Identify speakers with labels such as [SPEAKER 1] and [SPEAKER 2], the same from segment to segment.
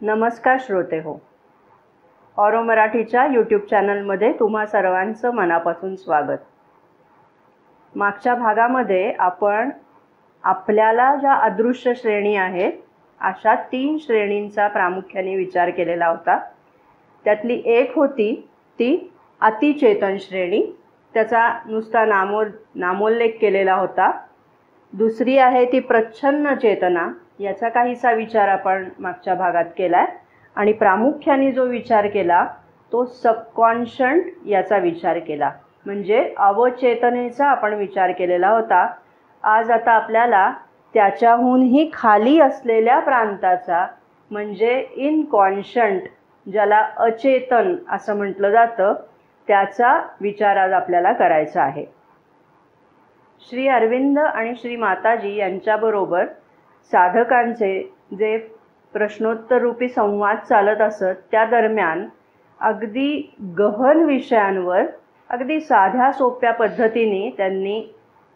[SPEAKER 1] नमस्कार श्रोते हो, ऑरो मराठीच्या यूट्यूब चॅनलमध्ये तुम्हा सर्वांचं मनापासून स्वागत. मागच्या भागामध्ये आपण आपल्याला ज्या अदृश्य श्रेणी आहेत अशा 3 श्रेणींचा प्रामुख्याने विचार केलेला होता. त्यातली एक होती ती अतिचेतन श्रेणी, त्याचा नुसता नामोल्लेख केलेला होता. दुसरी आहे ती प्रच्छन्न चेतना, याचा काहीसा विचार आपण मागच्या भागात केला आहे. आणि प्रामुख्याने जो विचार केला तो सबकॉन्शंट याचा विचार केला, म्हणजे अवचेतनेचा आपण विचार केलेला होता. आज आता आपल्याला त्याच्याहूनही खाली असलेल्या प्रांताचा म्हणजे इनकॉन्शंट, ज्याला अचेतन असं म्हटलं जातं, त्याचा विचार आज आपल्याला करायचा आहे. श्री अरविंद आणि श्री माताजी यांच्याबरोबर साधकांचे जे प्रश्नोत्तर रूपी संवाद चालत असत त्या दरम्यान अगदी गहन विषयांवर अगदी साध्या सोप्या पद्धतीने त्यांनी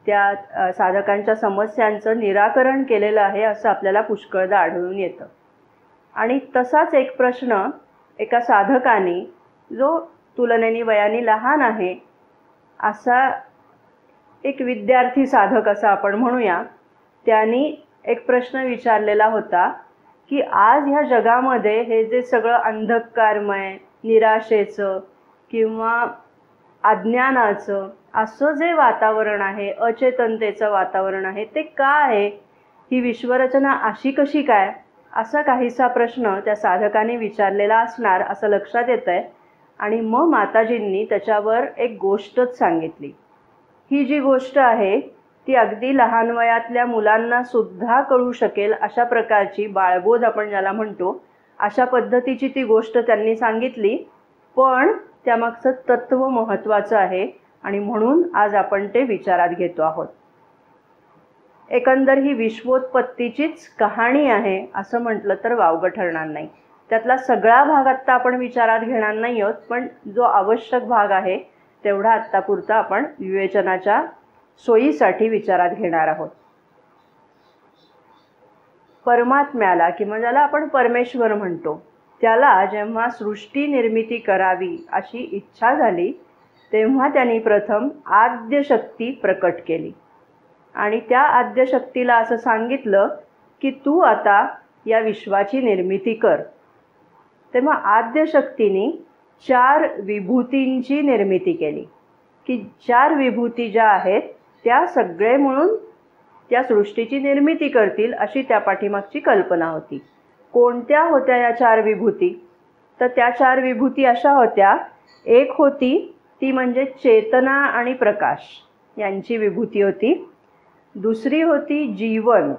[SPEAKER 1] त्या साधकांच्या समस्यांचं निराकरण केलेलं आहे असं आपल्याला पुष्कळदा आढळून येतं. आणि तसाच एक प्रश्न एका साधकाने, जो तुलनेने वयाने लहान आहे असा एक विद्यार्थी साधक असा आपण म्हणूया, त्यांनी एक प्रश्न विचारलेला होता की आज ह्या जगामध्ये हे जे सगळं अंधकारमय, निराशेचं किंवा अज्ञानाचं असं जे वातावरण आहे, अचेतनतेचं वातावरण आहे, ते का आहे? ही विश्वरचना अशी कशी काय? असा काहीसा प्रश्न त्या साधकाने विचारलेला असणार असं लक्षात येतं आहे. आणि मग माताजींनी त्याच्यावर एक गोष्टच सांगितली. ही जी गोष्ट आहे ती अगदी लहान वयातल्या मुलांना सुद्धा कळू शकेल अशा प्रकारची, बाळबोध आपण ज्याला म्हणतो, अशा पद्धतीची ती गोष्ट त्यांनी सांगितली. पण त्यामागचं तत्त्व महत्त्वाचं आहे आणि म्हणून आज आपण ते विचारात घेतो आहोत. एकंदर ही विश्वोत्पत्तीचीच कहाणी आहे असं म्हटलं तर वावगं ठरणार नाही. त्यातला सगळा भाग आत्ता आपण विचारात घेणार नाही आहोत, पण जो आवश्यक भाग आहे तेवढा आत्तापुरता आपण विवेचनाच्या सोयीसाठी विचारात घेणार आहोत. परमात्म्याला किंवा ज्याला आपण परमेश्वर म्हणतो, त्याला जेव्हा सृष्टी निर्मिती करावी अशी इच्छा झाली तेव्हा त्यांनी प्रथम आद्यशक्ती प्रकट केली आणि त्या आद्यशक्तीला असं सांगितलं की तू आता या विश्वाची निर्मिती कर. तेव्हा आद्यशक्तीने 4 विभूतींची निर्मिती केली की 4 विभूती ज्या आहेत त्या सगळे म्हणून त्या सृष्टीची निर्मिती करतील अशी त्या पाठीमागची कल्पना होती. कोणत्या होत्या या 4 विभूती? तर त्या 4 विभूती अशा होत्या. एक होती ती म्हणजे चेतना आणि प्रकाश यांची विभूती होती. दुसरी होती जीवन.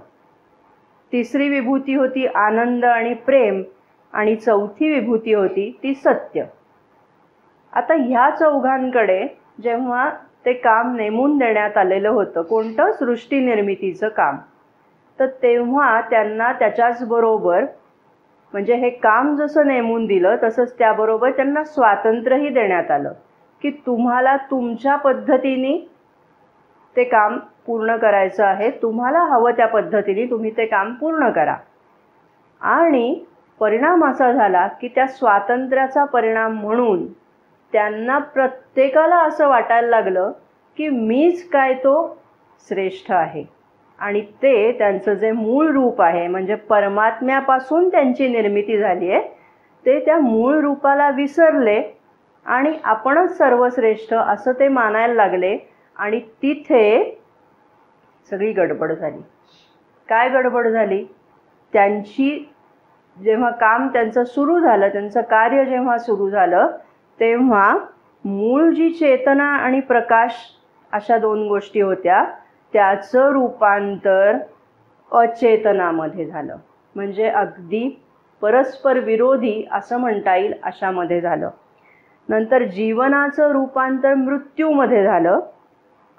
[SPEAKER 1] तिसरी विभूती होती आनंद आणि प्रेम. आणि चौथी विभूती होती ती सत्य. आता ह्या चौघांकडे जेव्हा ते काम नेमून देण्यात आलेलं होतं, कोणतं? सृष्टी निर्मितीचं काम, तर तेव्हा त्यांना त्याच्याचबरोबर, म्हणजे हे काम जसं नेमून दिलं तसंच त्याबरोबर त्यांना स्वातंत्र्यही देण्यात आलं की तुम्हाला तुमच्या पद्धतीने ते काम पूर्ण करायचं आहे, तुम्हाला हवं त्या पद्धतीने तुम्ही ते काम पूर्ण करा. आणि परिणाम असा झाला की त्या स्वातंत्र्याचा परिणाम म्हणून त्यांना प्रत्येकाला असं वाटायला लागलं की मीच काय तो श्रेष्ठ आहे. आणि ते त्यांचं जे मूळ रूप आहे, म्हणजे परमात्म्यापासून त्यांची निर्मिती झाली आहे, ते त्या मूळ रूपाला विसरले आणि आपणच सर्वश्रेष्ठ असं ते मानायला लागले. आणि तिथे सगळी गडबड झाली. काय गडबड झाली? त्यांची जेव्हा काम त्यांचं सुरू झालं, त्यांचं कार्य जेव्हा सुरू झालं, तेव्हा मूळ जी चेतना आणि प्रकाश अशा 2 गोष्टी होत्या त्याचं रूपांतर अचेतनामध्ये झालं, म्हणजे अगदी परस्पर विरोधी असं म्हणता येईल अशामध्ये झालं. नंतर जीवनाचं रूपांतर मृत्यूमध्ये झालं.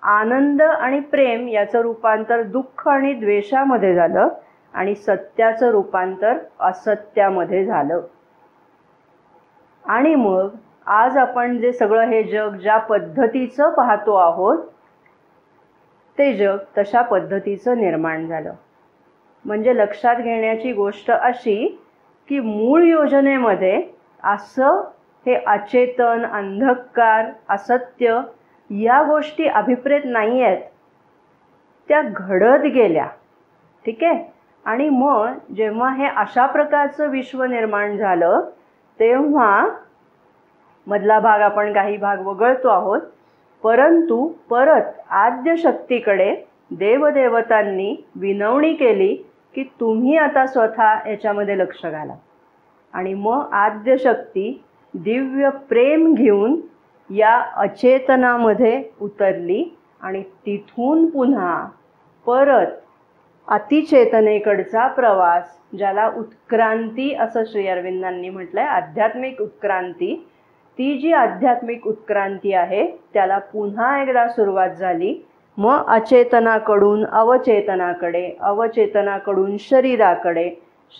[SPEAKER 1] आनंद आणि प्रेम याचं रूपांतर दुःख आणि द्वेषामध्ये झालं. आणि सत्याचं रूपांतर असत्यामध्ये झालं. आणि मग आज आपण जे सगळं हे जग ज्या पद्धतीचं पाहतो आहोत ते जग तशा पद्धतीचं निर्माण झालं. म्हणजे लक्षात घेण्याची गोष्ट अशी की मूळ योजनेमध्ये असं हे अचेतन, अंधकार, असत्य या गोष्टी अभिप्रेत नाही आहेत, त्या घडत गेल्या. ठीक आहे. आणि मग जेव्हा हे अशा प्रकारचं विश्व निर्माण झालं तेव्हा मधला भाग आपण काही भाग वगळतो आहोत, परंतु परत आद्यशक्तीकडे देवदेवतांनी विनवणी केली की तुम्ही आता स्वतः याच्यामध्ये लक्ष घाला. आणि मग आद्यशक्ती दिव्य प्रेम घेऊन या अचेतनामध्ये उतरली आणि तिथून पुन्हा परत अतिचेतनेकडचा प्रवास, ज्याला उत्क्रांती असं श्री अरविंदांनी म्हटलंय, आध्यात्मिक उत्क्रांती, ती जी आध्यात्मिक उत्क्रांती आहे त्याला पुन्हा एकदा सुरुवात झाली. मग अचेतनाकडून अवचेतनाकडे, अवचेतनाकडून शरीराकडे,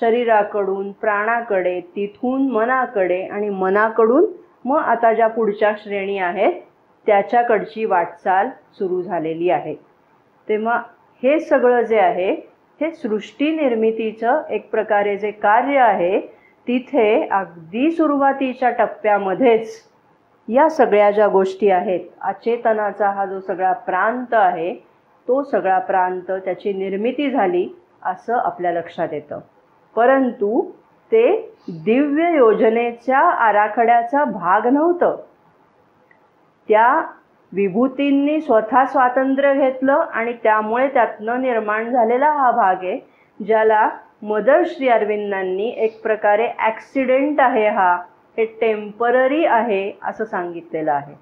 [SPEAKER 1] शरीराकडून प्राणाकडे, तिथून मनाकडे आणि मनाकडून मग आता ज्या पुढच्या श्रेणी आहेत त्याच्याकडची वाटचाल सुरू झालेली आहे. तेव्हा हे सगळं जे आहे हे सृष्टी निर्मितीचं एक प्रकारे जे कार्य आहे, तिथे अगदी सुरुवातीच्या टप्प्यामध्येच या सगळ्या ज्या गोष्टी आहेत, अचेतनाचा हा जो सगळा प्रांत आहे तो सगळा प्रांत त्याची निर्मिती झाली असं आपल्या लक्षात येतं. परंतु ते दिव्य योजनेच्या आराखड्याचा भाग नव्हतं. त्या विभूतींनी स्वतः स्वातंत्र्य घेतलं आणि त्यामुळे त्यातनं निर्माण झालेला हा भाग आहे, ज्याला मदर श्री अरविंदांनी एक प्रकारे ॲक्सिडेंट आहे, हा हे टेम्पररी आहे असं सांगितलेलं आहे.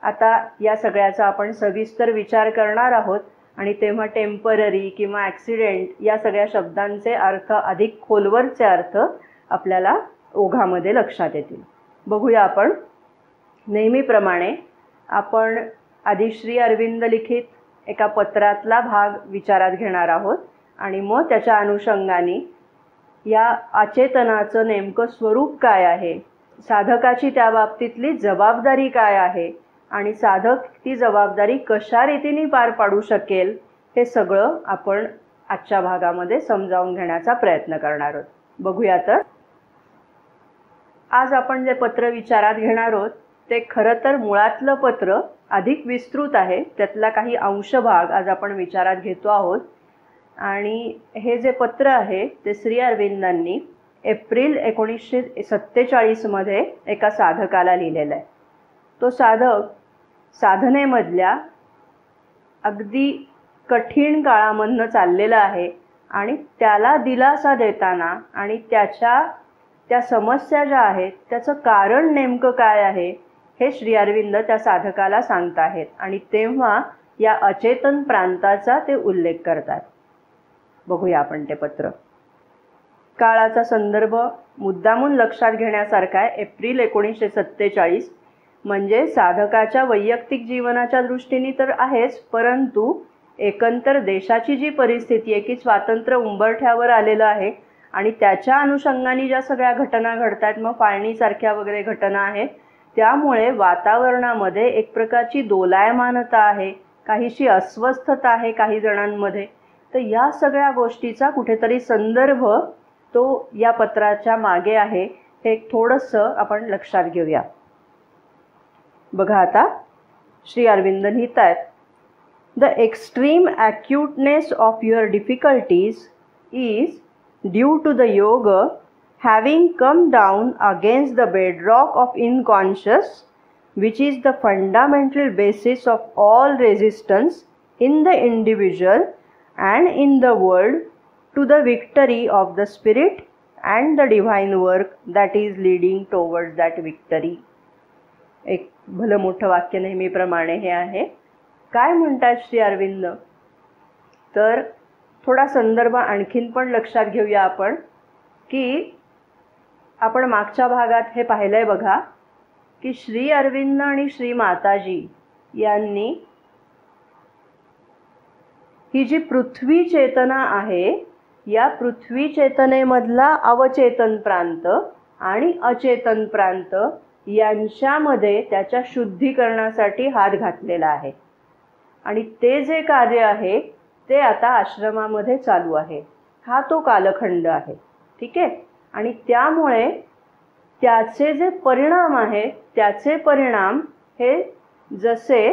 [SPEAKER 1] आता या सगळ्याचा आपण सविस्तर विचार करणार आहोत आणि तेव्हा टेम्पररी किंवा ॲक्सिडेंट या सगळ्या शब्दांचे अर्थ, अधिक खोलवरचे अर्थ आपल्याला ओघामध्ये लक्षात येतील. बघूया आपण. नेहमीप्रमाणे आपण आधी श्री अरविंद लिखित एका पत्रातला भाग विचारात घेणार आहोत आणि मग त्याच्या अनुषंगाने या अचेतनाचं नेमकं स्वरूप काय आहे, साधकाची त्या बाबतीतली जबाबदारी काय आहे आणि साधक ती जबाबदारी कशा रीतीने पार पाडू शकेल, हे सगळं आपण आजच्या भागामध्ये समजावून घेण्याचा प्रयत्न करणार आहोत. बघूया तर. आज आपण जे पत्र विचारात घेणार आहोत ते खरं तर मुळातलं पत्र अधिक विस्तृत आहे, त्यातला काही अंशभाग आज आपण विचारात घेतो आहोत. आणि हे जे पत्र आहे ते श्री अरविंदांनी एप्रिल 1947 मध्ये एका साधकाला लिहिलेलं आहे. तो साधक साधनेमधल्या अगदी कठीण काळामधनं चाललेला आहे आणि त्याला दिलासा देताना आणि त्या समस्या ज्या आहेत त्याचं कारण नेमकं काय आहे हे श्री अरविंद त्या साधकाला सांगत आहेत आणि तेव्हा या अचेतन प्रांताचा ते उल्लेख करतात. बघूया आपण ते पत्र. काळाचा संदर्भ मुद्दामून लक्षात घेण्यासारखा आहे. एप्रिल 1947 म्हणजे साधकाच्या वैयक्तिक जीवनाच्या दृष्टीने तर आहेच, परंतु एकंदर देशाची जी परिस्थिती आहे की स्वातंत्र्य उंबरठ्यावर आलेलं आहे आणि त्याच्या अनुषंगाने ज्या सगळ्या घटना घडतात, मग फाळणीसारख्या वगैरे घटना आहेत, त्यामुळे वातावरणामध्ये एक प्रकारची दोलायमानता आहे, काहीशी अस्वस्थता आहे काही जणांमध्ये. तर या सगळ्या गोष्टीचा कुठेतरी संदर्भ तो या पत्राच्या मागे आहे, हे थोडंसं आपण लक्षात घेऊया. बघा आता श्री अरविंद लिहित आहेत, the extreme acuteness of your difficulties is due to the yoga having come down against the bedrock of unconscious, which is the fundamental basis of all resistance in the individual and in the world, to the victory of the spirit and the divine work that is leading towards that victory. एक भलं मोठं वाक्य नेहमीप्रमाणे हे आहे. काय म्हणतात श्री अरविंद, तर थोडा संदर्भ आणखीन पण लक्षात घेऊया आपण, की आपण मागच्या भागात हे पाहिलंय बघा की श्री अरविंद आणि श्री माताजी यांनी ही जी पृथ्वी चेतना आहे, या पृथ्वी चेतनेमधला अवचेतन प्रांत आणि अचेतन प्रांत यांच्यामध्ये त्याच्या शुद्धीकरणासाठी हात घातलेला आहे आणि ते जे कार्य आहे ते आता आश्रमामध्ये चालू आहे. हा तो कालखंड आहे. ठीक आहे. आणि त्यामुळे त्याचे जे परिणाम आहेत त्याचे परिणाम हे जसे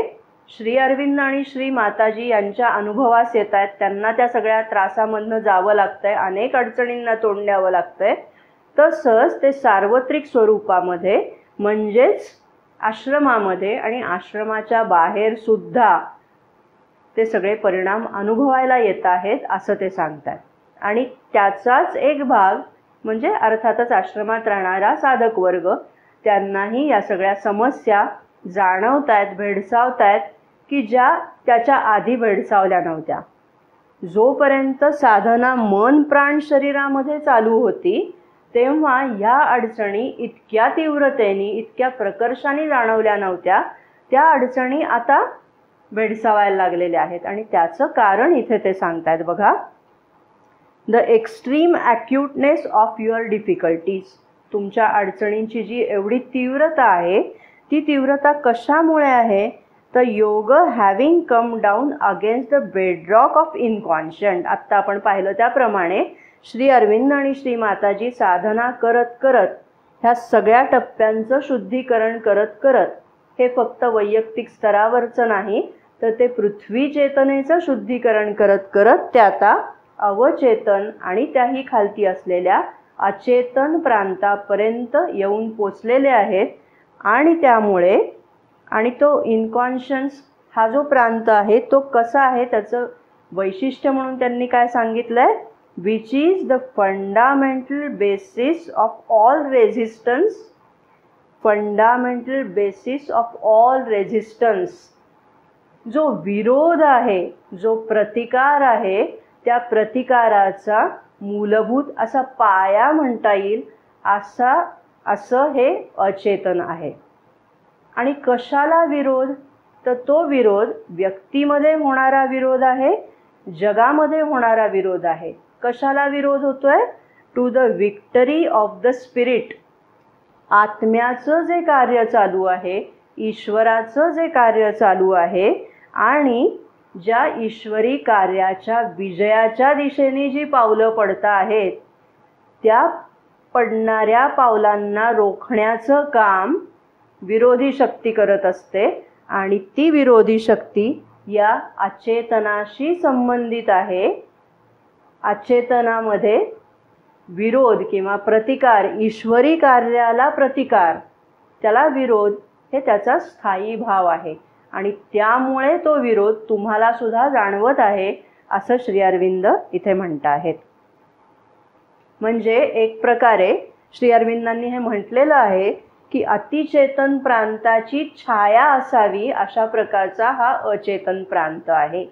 [SPEAKER 1] श्री अरविंद आणि श्री माताजी यांच्या अनुभवास येत आहेत, त्यांना त्या सगळ्या त्रासामधनं जावं लागतंय, अनेक अडचणींना तोंड द्यावं लागतंय, तसंच ते सार्वत्रिक स्वरूपामध्ये म्हणजेच आश्रमामध्ये आणि आश्रमाच्या बाहेर सुद्धा ते सगळे परिणाम अनुभवायला येत आहेत असं ते सांगतात. आणि त्याचाच एक भाग म्हणजे अर्थातच आश्रमात राहणारा साधक वर्ग, त्यांनाही या सगळ्या समस्या जाणवत आहेत, भेडसावत आहेत की ज्या त्याच्या आधी भेडसावल्या नव्हत्या. जोपर्यंत साधना मन प्राण शरीरामध्ये चालू होती तेव्हा ह्या अडचणी इतक्या तीव्रतेने इतक्या प्रकर्षाने जाणवल्या नव्हत्या. त्या अडचणी आता भेडसावायला लागलेल्या आहेत आणि त्याचं कारण इथे ते सांगतायत बघा. The extreme acuteness of your difficulties. तुमच्या अडचणींची जी एवढी तीव्रता आहे ती तीव्रता कशामुळे आहे तर योग having come down against the bedrock of inconscient. आत्ता आपण पाहिलं त्याप्रमाणे श्री अरविंद आणि श्री माताजी साधना करत करत ह्या सगळ्या टप्प्यांचं शुद्धीकरण करत करत हे फक्त वैयक्तिक स्तरावरचं नाही तर ते पृथ्वी चेतनेचं शुद्धीकरण करत करत ते आता अवचेतन आणि त्याही खालती असलेल्या अचेतन प्रांतापर्यंत येऊन पोचलेले आहेत. आणि त्यामुळे आणि तो इनकॉन्शियन्स हा जो प्रांत आहे तो कसा आहे त्याचं वैशिष्ट्य म्हणून त्यांनी काय सांगितलं आहे, which is the fundamental basis of all resistance. Fundamental basis of all resistance. जो विरोध आहे, जो प्रतिकार आहे, त्या प्रतिकाराचा मूलभूत असा पाया म्हणता येईल असं हे अचेतन आहे. आणि कशाला विरोध तर तो विरोध व्यक्तीमध्ये होणारा विरोध आहे, जगामध्ये होणारा विरोध आहे. कशाला विरोध होतोय, to the victory of the spirit. आत्म्याचं जे कार्य चालू आहे, ईश्वराचं जे कार्य चालू आहे आणि ज्या ईश्वरी कार्याच्या विजयाच्या दिशेने जी पावलं पडता आहेत त्या पडणाऱ्या पावलांना रोखण्याचं काम विरोधी शक्ती करत असते. आणि ती विरोधी शक्ती या अचेतनाशी संबंधित आहे. अचेतनामध्ये विरोध किंवा प्रतिकार, ईश्वरी कार्याला प्रतिकार, त्याला विरोध हे त्याचा स्थायी भाव आहे. आणि त्यामुळे तो विरोध तुम्हाला सुद्धा जाणवत आहे असं श्री अरविंद इथे म्हणत आहेत. म्हणजे एक प्रकारे श्री अरविंदांनी हे म्हटलेलं आहे की अतिचेतन प्रांताची छाया असावी अशा प्रकारचा हा अचेतन प्रांत आहे.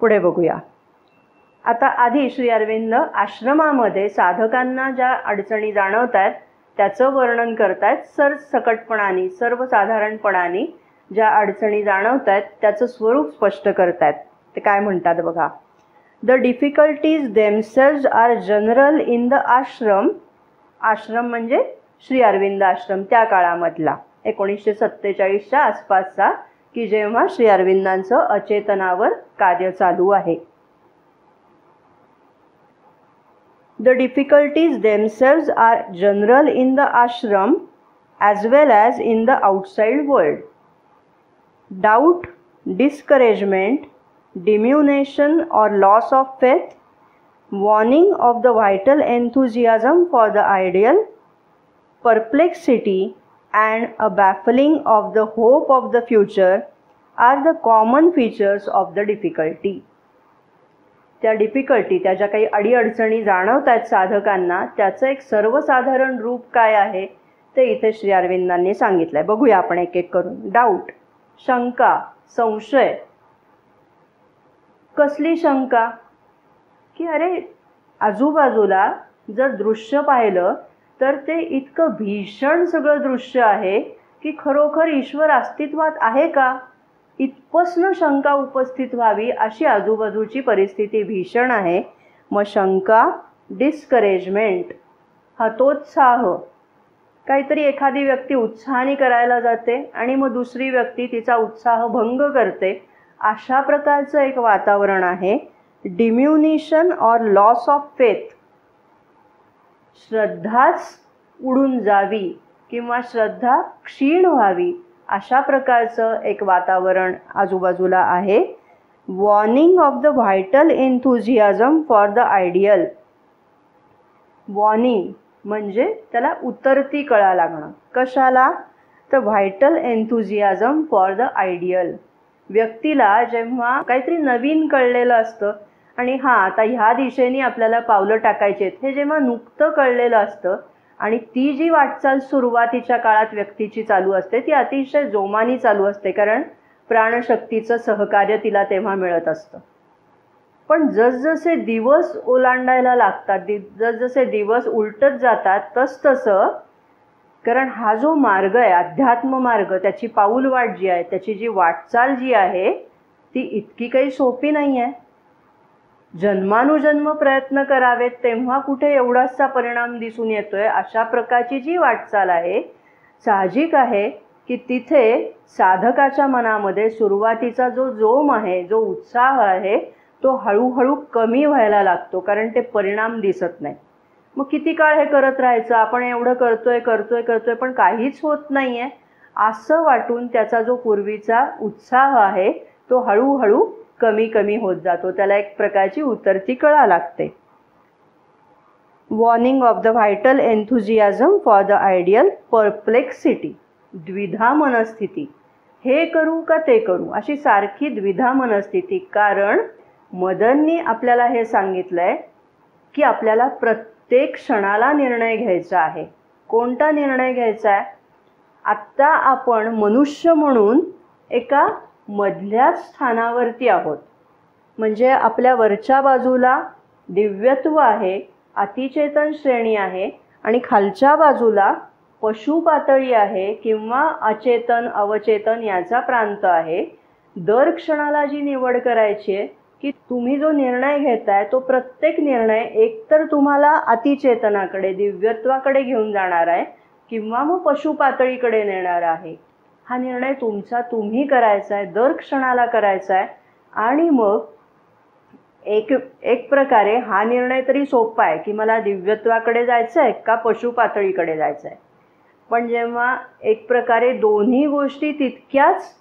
[SPEAKER 1] पुढे बघूया. आता आधी श्री अरविंद आश्रमामध्ये साधकांना ज्या अडचणी जाणवत आहेत त्याचं वर्णन करतायत. सरसकटपणाने सर्वसाधारणपणाने ज्या अडचणी जाणवत आहेत त्याचं स्वरूप स्पष्ट करतायत. ते काय म्हणतात बघा. The difficulties themselves are general in the ashram. Ashram म्हणजे श्री अरविंद आश्रम त्या काळामधला 1947च्या आसपासचा की जेव्हा श्री अरविंदांचं अचेतनावर कार्य चालू आहे. The difficulties themselves are general in the ashram as well as in the outside world. Doubt, discouragement, diminution or loss of faith, waning of the vital enthusiasm for the ideal, perplexity and a baffling of the hope of the future are the common features of the difficulty. त्या difficulty, त्या ज्या काही अडीअडचणी जाणवत आहेत साधकांना त्याचं एक सर्वसाधारण रूप काय आहे ते इथे श्री अरविंदांनी सांगितलं आहे. बघूया आपण एक एक करून. डाऊट, शंका, संशय. कसली शंका की अरे आजूबाजूला जर दृश्य पाहिलं तर ते इतकं भीषण सगळं दृश्य आहे की खरोखर ईश्वर अस्तित्वात आहे का, इतपसनं शंका उपस्थित व्हावी अशी आजूबाजूची परिस्थिती भीषण आहे. मग शंका, डिस्करेजमेंट, हतोत्साह. काहीतरी एखादी व्यक्ती उत्साहाने करायला जाते आणि मग दुसरी व्यक्ती तिचा उत्साह भंग करते, अशा प्रकारचं एक वातावरण आहे. डिम्युनिशन ऑर लॉस ऑफ फेथ. श्रद्धाच उडून जावी किंवा श्रद्धा क्षीण व्हावी अशा प्रकारचं एक वातावरण आजूबाजूला आहे. Waning of the vital enthusiasm for the ideal. Waning म्हणजे त्याला उतरती कळा लागणं. कशाला? तर vital enthusiasm for the ideal. व्यक्तीला जेव्हा काहीतरी नवीन कळलेलं असतं आणि आता ह्या दिशेने आपल्याला पावलं टाकायची आहेत हे जेव्हा नुकतं कळलेलं असतं आणि ती जी वाटचाल सुरुवातीच्या काळात व्यक्तीची चालू असते ती अतिशय जोमाने चालू असते, कारण प्राणशक्तीचं सहकार्य तिला तेव्हा मिळत असतं. पण जसजसे दिवस ओलांडायला लागतात, जसजसे दिवस उलटत जातात तसतसं, कारण हा जो मार्ग आहे अध्यात्म मार्ग, त्याची पाऊलवाट जी आहे, त्याची जी वाटचाल जी आहे ती इतकी काही सोपी नाही आहे. जन्मानुजन्म प्रयत्न करावेत तेव्हा कुठे एवढासा परिणाम दिसून येतोय. अशा प्रकारची जी वाटचाल आहे, साहजिक आहे की तिथे साधकाच्या मनामध्ये सुरुवातीचा जो जोम आहे, जो उत्साह आहे, तो हळूहळू कमी व्हायला लागतो, कारण ते परिणाम दिसत नाही. मग किती काळ हे करत राहायचं, आपण एवढं करतोय पण काहीच होत नाही आहे असं वाटून त्याचा जो पूर्वीचा उत्साह आहे तो हळूहळू कमी कमी होत जातो. त्याला एक प्रकारची उतरती कळा लागते. Waning of the vital enthusiasm for the ideal. Perplexity, द्विधा मनस्थिती. हे करू का ते करू अशी सारखी द्विधा मनस्थिती. कारण मदननी आपल्याला हे सांगितलंय की आपल्याला प्रत्येक क्षणाला निर्णय घ्यायचा आहे. कोणता निर्णय घ्यायचा आहे? आत्ता आपण मनुष्य म्हणून एका मधल्या स्थानावरती आहोत. म्हणजे आपल्या वरच्या बाजूला दिव्यत्व आहे, अतिचेतन श्रेणी आहे आणि खालच्या बाजूला पशु पातळी आहे किंवा अचेतन अवचेतन याचा प्रांत आहे. दर क्षणाला जी निवड करायची आहे की तुम्ही जो निर्णय घेताय तो प्रत्येक निर्णय एकतर तुम्हाला अतिचेतनाकडे दिव्यत्वाकडे घेऊन जाणार आहे किंवा मग पशु पातळीकडे नेणार आहे. हा निर्णय तुमचा तुम्ही करायचा आहे, दर क्षणाला करायचा आहे. आणि मग एक प्रकारे हा निर्णय तरी सोपा आहे की मला दिव्यत्वाकडे जायचं आहे का पशु पातळीकडे जायचं आहे. पण जेव्हा एक प्रकारे दोन्ही गोष्टी तितक्याच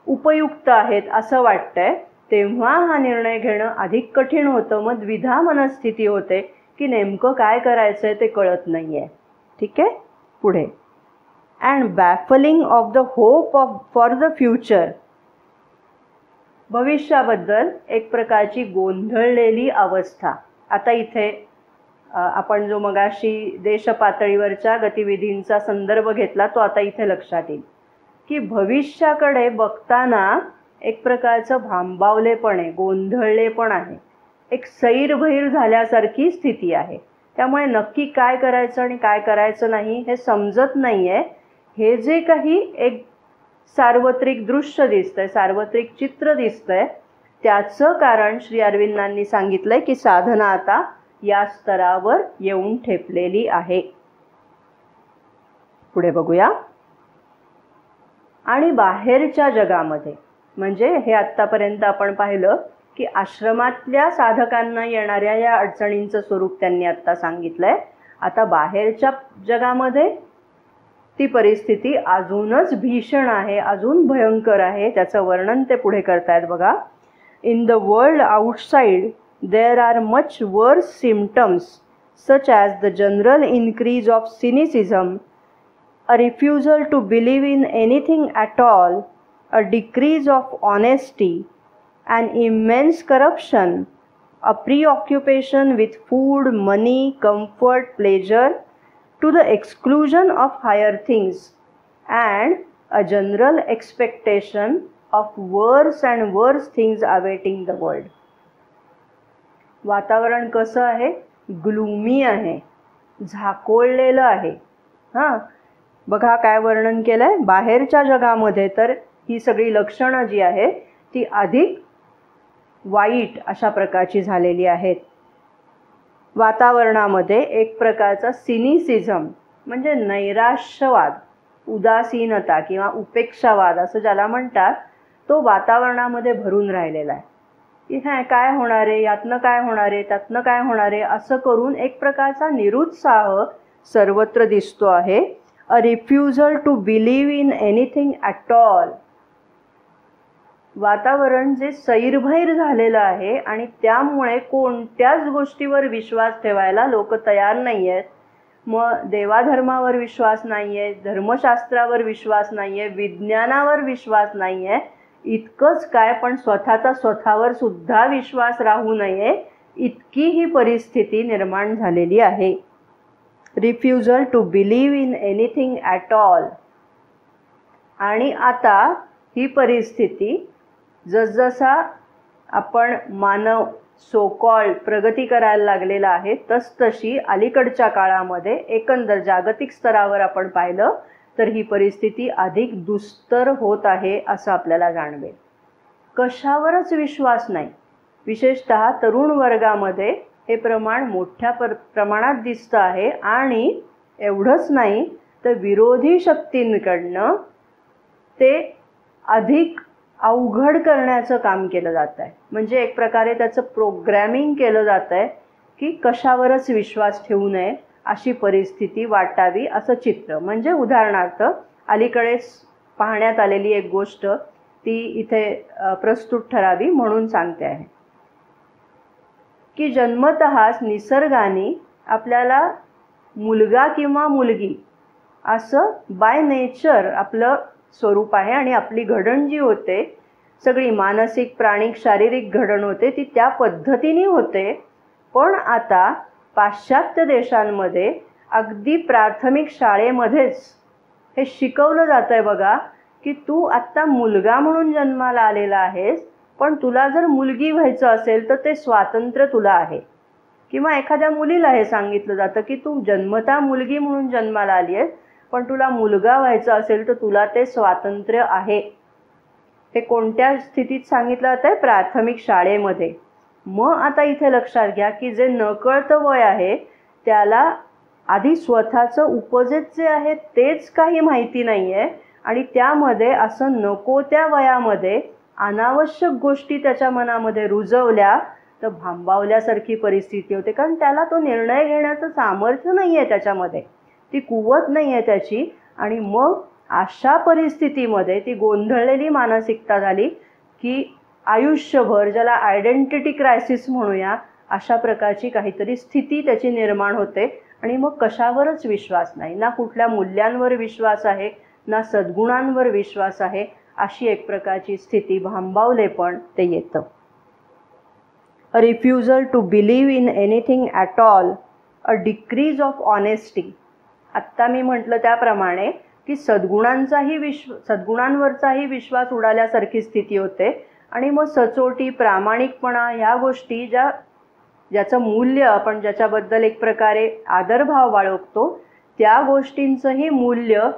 [SPEAKER 1] उपयुक्त आहेत असं वाटतंय तेव्हा हा निर्णय घेणं अधिक कठीण होतं. मग द्विधा मनस्थिती होते की नेमकं काय करायचं आहे ते कळत नाही आहे. ठीक आहे, पुढे. And baffling of the hope for the future. भविष्याबद्दल एक प्रकारची गोंधळलेली अवस्था. आता इथे आपण जो मगाशी देश पातळीवरच्या गतिविधींचा संदर्भ घेतला तो आता इथे लक्षात येईल की भविष्याकडे बघताना एक प्रकारचं भांबावलेपण आहे, गोंधळलेपण आहे, एक सैरभैर झाल्यासारखी स्थिती आहे. त्यामुळे नक्की काय करायचं आणि काय करायचं नाही हे समजत नाही आहे. हे जे काही एक सार्वत्रिक दृश्य दिसतंय, सार्वत्रिक चित्र दिसतंय, त्याचं कारण श्री अरविंदांनी सांगितलंय की साधना आता या स्तरावर येऊन ठेपलेली आहे. पुढे बघूया. आणि बाहेरच्या जगामध्ये म्हणजे हे आत्तापर्यंत आपण पाहिलं की आश्रमातल्या साधकांना येणाऱ्या या अडचणींचं स्वरूप त्यांनी आत्ता सांगितलंय. आता बाहेरच्या जगामध्ये ती परिस्थिती अजूनच भीषण आहे, अजून भयंकर आहे. त्याचं वर्णन ते पुढे करतायत बघा. In the world outside there are much worse symptoms such as the general increase of cynicism, a refusal to believe in anything at all, a decrease of honesty, an immense corruption, a preoccupation with food, money, comfort, pleasure, to the exclusion of higher things, and a general expectation of worse and worse things awaiting the world. वातावरण कसं आहे? Gloomy आहे, झाकोळलेलं आहे. बघा काय वर्णन केलंय. बाहेरच्या जगामध्ये तर ही सगळी लक्षणं जी आहे ती अधिक वाईट अशा प्रकारची झालेली आहेत. वातावरणामध्ये एक प्रकारचा सिनिसिझम म्हणजे नैराश्यवाद, उदासीनता किंवा उपेक्षावाद असं ज्याला म्हणतात, तो वातावरणामध्ये भरून राहिलेला आहे. की काय होणार आहे, यातनं काय होणार आहे, त्यातनं काय होणार आहे, असं करून एक प्रकारचा निरुत्साह सर्वत्र दिसतो आहे. A refusal to believe in anything at all. वातावरण जे सैरभैर झालेलं आहे आणि त्यामुळे कोणत्याच गोष्टीवर विश्वास ठेवायला लोक तयार नाही आहेत. मग देवाधर्मावर विश्वास नाही आहे, धर्मशास्त्रावर विश्वास नाही आहे, विज्ञानावर विश्वास नाही आहे, इतकंच काय पण स्वतःचा स्वतःवर सुद्धा विश्वास राहू नये, इतकी ही परिस्थिती निर्माण झालेली आहे. Refusal to believe in anything at all. आणि आता ही परिस्थिती जसजसा आपण मानव सो कॉल्ड प्रगती करायला लागलेला आहे, तसतशी अलीकडच्या काळामध्ये एकंदर जागतिक स्तरावर आपण पाहिलं तर ही परिस्थिती अधिक दुस्तर होत आहे असं आपल्याला जाणवेल. कशावरच विश्वास नाही. विशेषतः तरुण वर्गामध्ये हे प्रमाण मोठ्या प्रमाणात दिसतं आहे. आणि एवढंच नाही तर विरोधी शक्तींकडनं ते अधिक अवघड करण्याचं काम केलं जात आहे. म्हणजे एक प्रकारे त्याचं प्रोग्रॅमिंग केलं जात आहे की कशावरच विश्वास ठेवू नये अशी परिस्थिती वाटावी असं चित्र. म्हणजे उदाहरणार्थ अलीकडेच पाहण्यात आलेली एक गोष्ट ती इथे प्रस्तुत ठरावी म्हणून सांगते आहे की जन्मतःच निसर्गाने आपल्याला मुलगा किंवा मुलगी असं बाय नेचर आपलं स्वरूप आहे. आणि आपली घडण जी होते, सगळी मानसिक, प्राणिक, शारीरिक घडण होते, ती त्या पद्धतीने होते. पण आता पाश्चात्य देशांमध्ये अगदी प्राथमिक शाळेमध्येच हे शिकवलं जातं आहे बघा, की तू आत्ता मुलगा म्हणून जन्माला आलेला आहेस, पण तुला जर मुलगी व्हायचं असेल तर ते स्वातंत्र्य तुला आहे. किंवा एखाद्या मुलीला हे सांगितलं जातं की तू जन्मतः मुलगी म्हणून जन्माला आली आहेस, पण तुला मुलगा व्हायचं असेल तर तुला ते स्वातंत्र्य आहे. हे कोणत्या स्थितीत सांगितलं जातं आहे? प्राथमिक शाळेमध्ये. मग आता इथे लक्षात घ्या की जे नकळतं वय आहे त्याला आधी स्वतःचं उपजेत जे आहे तेच काही माहिती नाही आहे. आणि त्यामध्ये असं नको त्या वयामध्ये अनावश्यक गोष्टी त्याच्या मनामध्ये रुजवल्या तर भांबावल्यासारखी परिस्थिती होते. कारण त्याला तो निर्णय घेण्याचं सामर्थ्य नाही आहे, त्याच्यामध्ये ती कुवत नाही आहे त्याची. आणि मग अशा परिस्थितीमध्ये ती गोंधळलेली मानसिकता झाली की आयुष्यभर, ज्याला आयडेंटिटी क्रायसिस म्हणूया, अशा प्रकारची काहीतरी स्थिती त्याची निर्माण होते. आणि मग कशावरच विश्वास नाही, ना कुठल्या मूल्यांवर विश्वास आहे, ना सद्गुणांवर विश्वास आहे, अशी एक प्रकारची स्थिती भांबावले पण ते येतं. A refusal to believe in anything at all, a decrease of honesty. आत्ता मी म्हटलं त्याप्रमाणे की सद्गुणांवरचाही विश्वास उडाल्यासारखी स्थिती होते. आणि मग सचोटी, प्रामाणिकपणा ह्या गोष्टी ज्याचं मूल्य आपण ज्याच्याबद्दल एक प्रकारे आदरभाव बाळगतो, त्या गोष्टींचंही मूल्य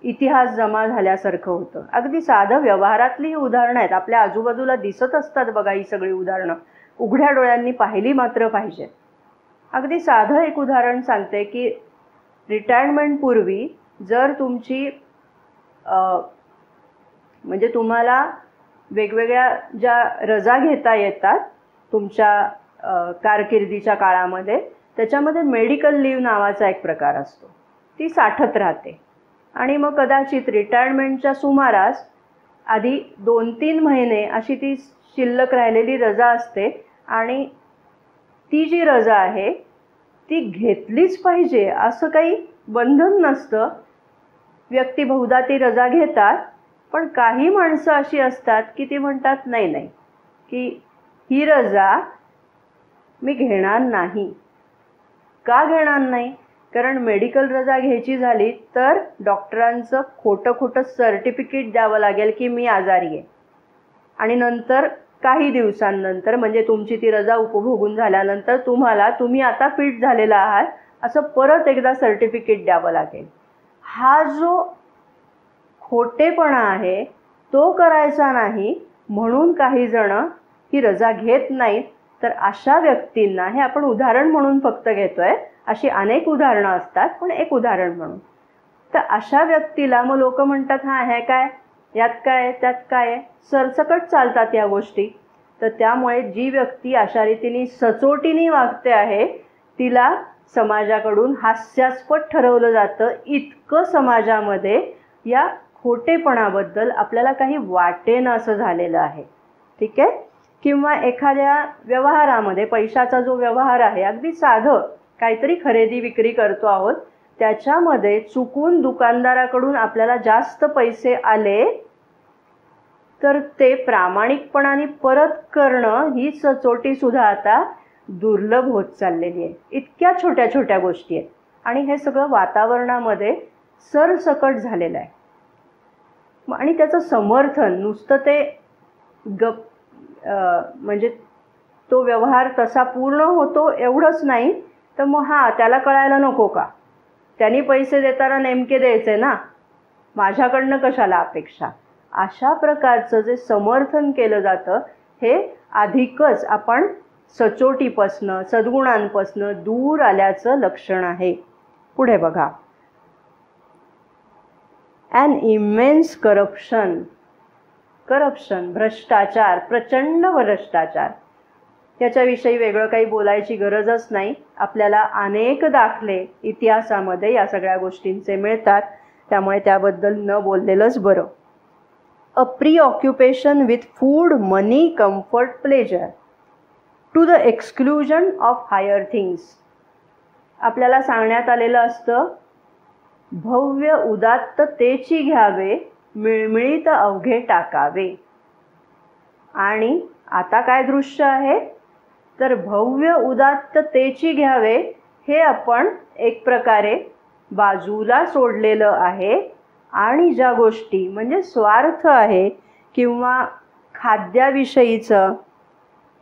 [SPEAKER 1] इतिहास जमा झाल्यासारखं होतं. अगदी साधं व्यवहारातली ही उदाहरणं आहेत, आपल्या आजूबाजूला दिसत असतात बघा. ही सगळी उदाहरणं उघड्या डोळ्यांनी पाहिली मात्र पाहिजे. अगदी साधं एक उदाहरण सांगते की रिटायरमेंटपूर्वी जर तुमची म्हणजे तुम्हाला वेगवेगळ्या ज्या रजा घेता येतात तुमच्या कारकिर्दीच्या काळामध्ये, त्याच्यामध्ये मेडिकल लीव नावाचा एक प्रकार असतो. ती साठत राहते. आणि मग कदाचित रिटायरमेंटच्या सुमारास आधी 2-3 महिने अशी ती शिल्लक राहिलेली रजा असते. आणि ती जी रजा आहे ती घेतलीच पाहिजे असं काही बंधन नसतं. व्यक्ती बहुधा ती रजा घेतात. पण काही माणसं अशी असतात की ती म्हणतात नाही नाही, की ही रजा मी घेणार नाही. का घेणार नाही? कारण मेडिकल रजा घ्यायची झाली तर डॉक्टरांचं खोटं सर्टिफिकेट द्यावं लागेल की मी आजारी आहे. आणि नंतर काही दिवसांनंतर, म्हणजे तुमची ती रजा उपभोगून झाल्यानंतर तुम्ही आता फिट झालेला आहात असं परत एकदा सर्टिफिकेट द्यावं लागेल. हा जो खोटेपणा आहे तो करायचा नाही म्हणून काही जण ही रजा घेत नाहीत. तर अशा व्यक्तींना, हे आपण उदाहरण म्हणून फक्त घेतोय, अशी अनेक उदाहरणं असतात पण एक उदाहरण म्हणून, तर अशा व्यक्तीला मग लोक म्हणतात हे काय, यात काय, त्यात काय, सरसकट चालतात या गोष्टी. तर त्यामुळे जी व्यक्ती अशा रीतीने सचोटीने वागते आहे तिला समाजाकडून हास्यास्पद ठरवलं जातं. इतकं समाजामध्ये या खोटेपणाबद्दल आपल्याला काही वाटेन असं झालेलं आहे. ठीक आहे. किंवा एखाद्या व्यवहारामध्ये, पैशाचा जो व्यवहार आहे, अगदी साधं काहीतरी खरेदी विक्री करतो आहोत, त्याच्यामध्ये चुकून दुकानदाराकडून आपल्याला जास्त पैसे आले तर ते प्रामाणिकपणाने परत करणं ही सचोटी सुद्धा आता दुर्लभ होत चाललेली आहे. इतक्या छोट्या छोट्या गोष्टी आहेत आणि हे सगळं वातावरणामध्ये सरसकट झालेलं आहे. आणि त्याचं समर्थन नुसतं ते म्हणजे तो व्यवहार तसा पूर्ण होतो एवढंच नाही, तर मग त्याला कळायला नको का, त्यांनी पैसे देताना नेमके द्यायचे ना, माझ्याकडनं कशाला अपेक्षा. अशा प्रकारचं जे समर्थन केलं जातं हे अधिकच आपण सचोटीपासनं, सद्गुणांपासनं दूर आल्याचं लक्षण आहे. पुढे बघा. ॲन इमेन्स करप्शन, भ्रष्टाचार, प्रचंड भ्रष्टाचार. याच्याविषयी वेगळं काही बोलायची गरजच नाही. आपल्याला अनेक दाखले इतिहासामध्ये या सगळ्या गोष्टींचे मिळतात, त्यामुळे त्याबद्दल न बोललेलंच बरं. A preoccupation with food, money, comfort, pleasure to the exclusion of higher things. आपल्याला सांगण्यात आलेलं असतं, भव्य उदात्ततेची घ्यावे, मिळमिळीत अवघे टाकावे. आणि आता काय दृश्य आहे, तर भव्य उदात्ततेची घ्यावे हे आपण एक प्रकारे बाजूला सोडलेलं आहे. आणि ज्या गोष्टी म्हणजे स्वार्थ आहे किंवा खाद्याविषयीचं,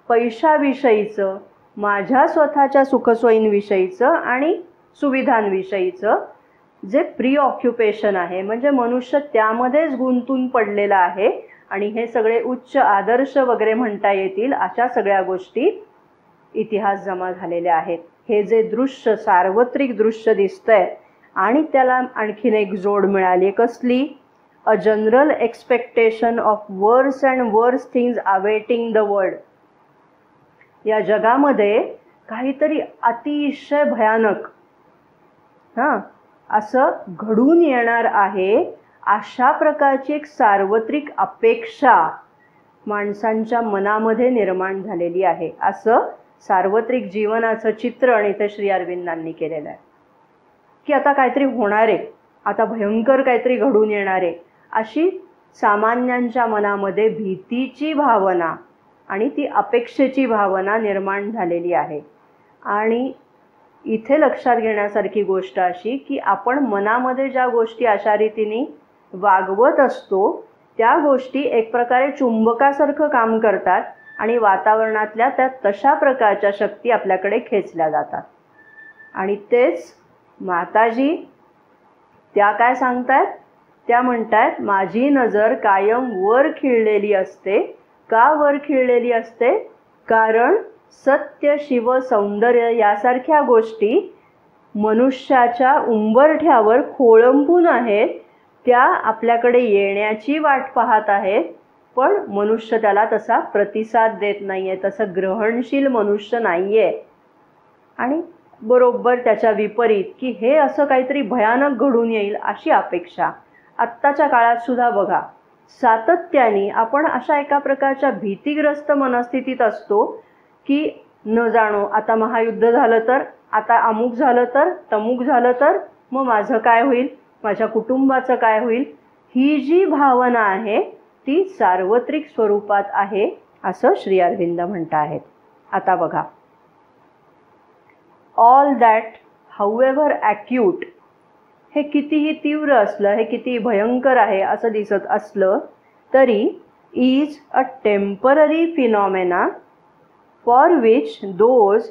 [SPEAKER 1] पैशाविषयीचं, माझ्या स्वतःच्या सुखसोयींविषयीचं आणि सुविधांविषयीचं जे प्रीऑक्युपेशन आहे, म्हणजे मनुष्य त्यामध्येच गुंतून पडलेला आहे आणि हे सगळे उच्च आदर्श वगैरे म्हणता येतील अशा सगळ्या गोष्टी इतिहास जमा झालेल्या आहेत. हे जे दृश्य, सार्वत्रिक दृश्य दिसतंय आणि त्याला आणखीन एक जोड मिळाली, कसली, अ जनरल एक्सपेक्टेशन ऑफ वर्स अँड वर्स थिंग्स अवेटिंग द वर्ल्ड. या जगामध्ये काहीतरी अतिशय भयानक असं घडून येणार आहे, अशा प्रकारची एक सार्वत्रिक अपेक्षा माणसांच्या मनामध्ये निर्माण झालेली आहे. असं सार्वत्रिक जीवनाचं चित्रण इथे श्री अरविंदांनी केलेलं आहे की आता काहीतरी होणार आहे, आता भयंकर काहीतरी घडून येणार आहे, अशी सामान्यांच्या मनामध्ये भीतीची भावना आणि ती अपेक्षेची भावना निर्माण झालेली आहे. आणि इथे लक्षात घेण्यासारखी गोष्ट अशी की आपण मनामध्ये ज्या गोष्टी अशा रीतीने वागवत असतो त्या गोष्टी एक प्रकारे चुंबकासारखं काम करतात आणि वातावरणातल्या त्या तशा प्रकारच्या शक्ती आपल्याकडे खेचल्या जातात. आणि तेच माताजी त्या काय सांगतायत, त्या म्हणतायत, माझी नजर कायम वर खिळलेली असते. का वर खिळलेली असते? कारण सत्य, शिव, सौंदर्य यासारख्या गोष्टी मनुष्याच्या उंबरठ्यावर खोळंबून आहेत, त्या आपल्याकडे येण्याची वाट पाहत आहेत, पण मनुष्य त्याला तसा प्रतिसाद देत नाही आहे, तसं ग्रहणशील मनुष्य नाही आहे. आणि बरोबर त्याच्या विपरीत की हे असं काहीतरी भयानक घडून येईल अशी अपेक्षा आत्ताच्या काळात सुद्धा बघा सातत्याने आपण अशा एका प्रकारच्या भीतीग्रस्त मनस्थितीत असतो की न जाणो आता महायुद्ध झालं तर, आता अमुक झालं तर, तमुक झालं तर, मग माझं काय होईल, माझ्या कुटुंबाचं काय होईल. ही जी भावना आहे ती सार्वत्रिक स्वरूपात आहे असं श्री अरविंद म्हणत आहेत. आता बघा, ऑल दॅट हाऊएव्हर ॲक्यूट, हे कितीही तीव्र असलं, हे किती भयंकर आहे असं दिसत असलं तरी is a temporary phenomena for which those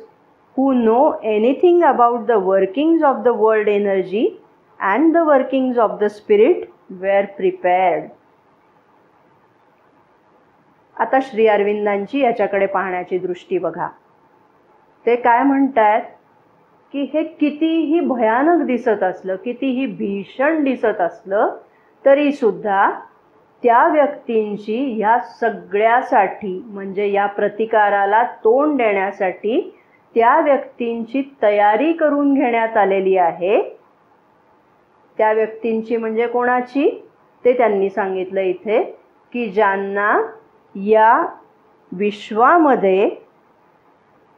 [SPEAKER 1] who know anything about the workings of the world energy and the workings of the spirit were prepared. आता श्री अरविंदांची याच्याकडे पाहण्याची दृष्टी बघा. ते काय म्हणतात की हे कितीही भयानक दिसत असलं, कितीही भीषण दिसत असलं तरी सुद्धा त्या व्यक्तींची ह्या सगळ्यासाठी म्हणजे या प्रतिकाराला तोंड देण्यासाठी त्या व्यक्तींची तयारी करून घेण्यात आलेली आहे. त्या व्यक्तींची म्हणजे कोणाची ते त्यांनी सांगितलं इथे की ज्यांना या विश्वामध्ये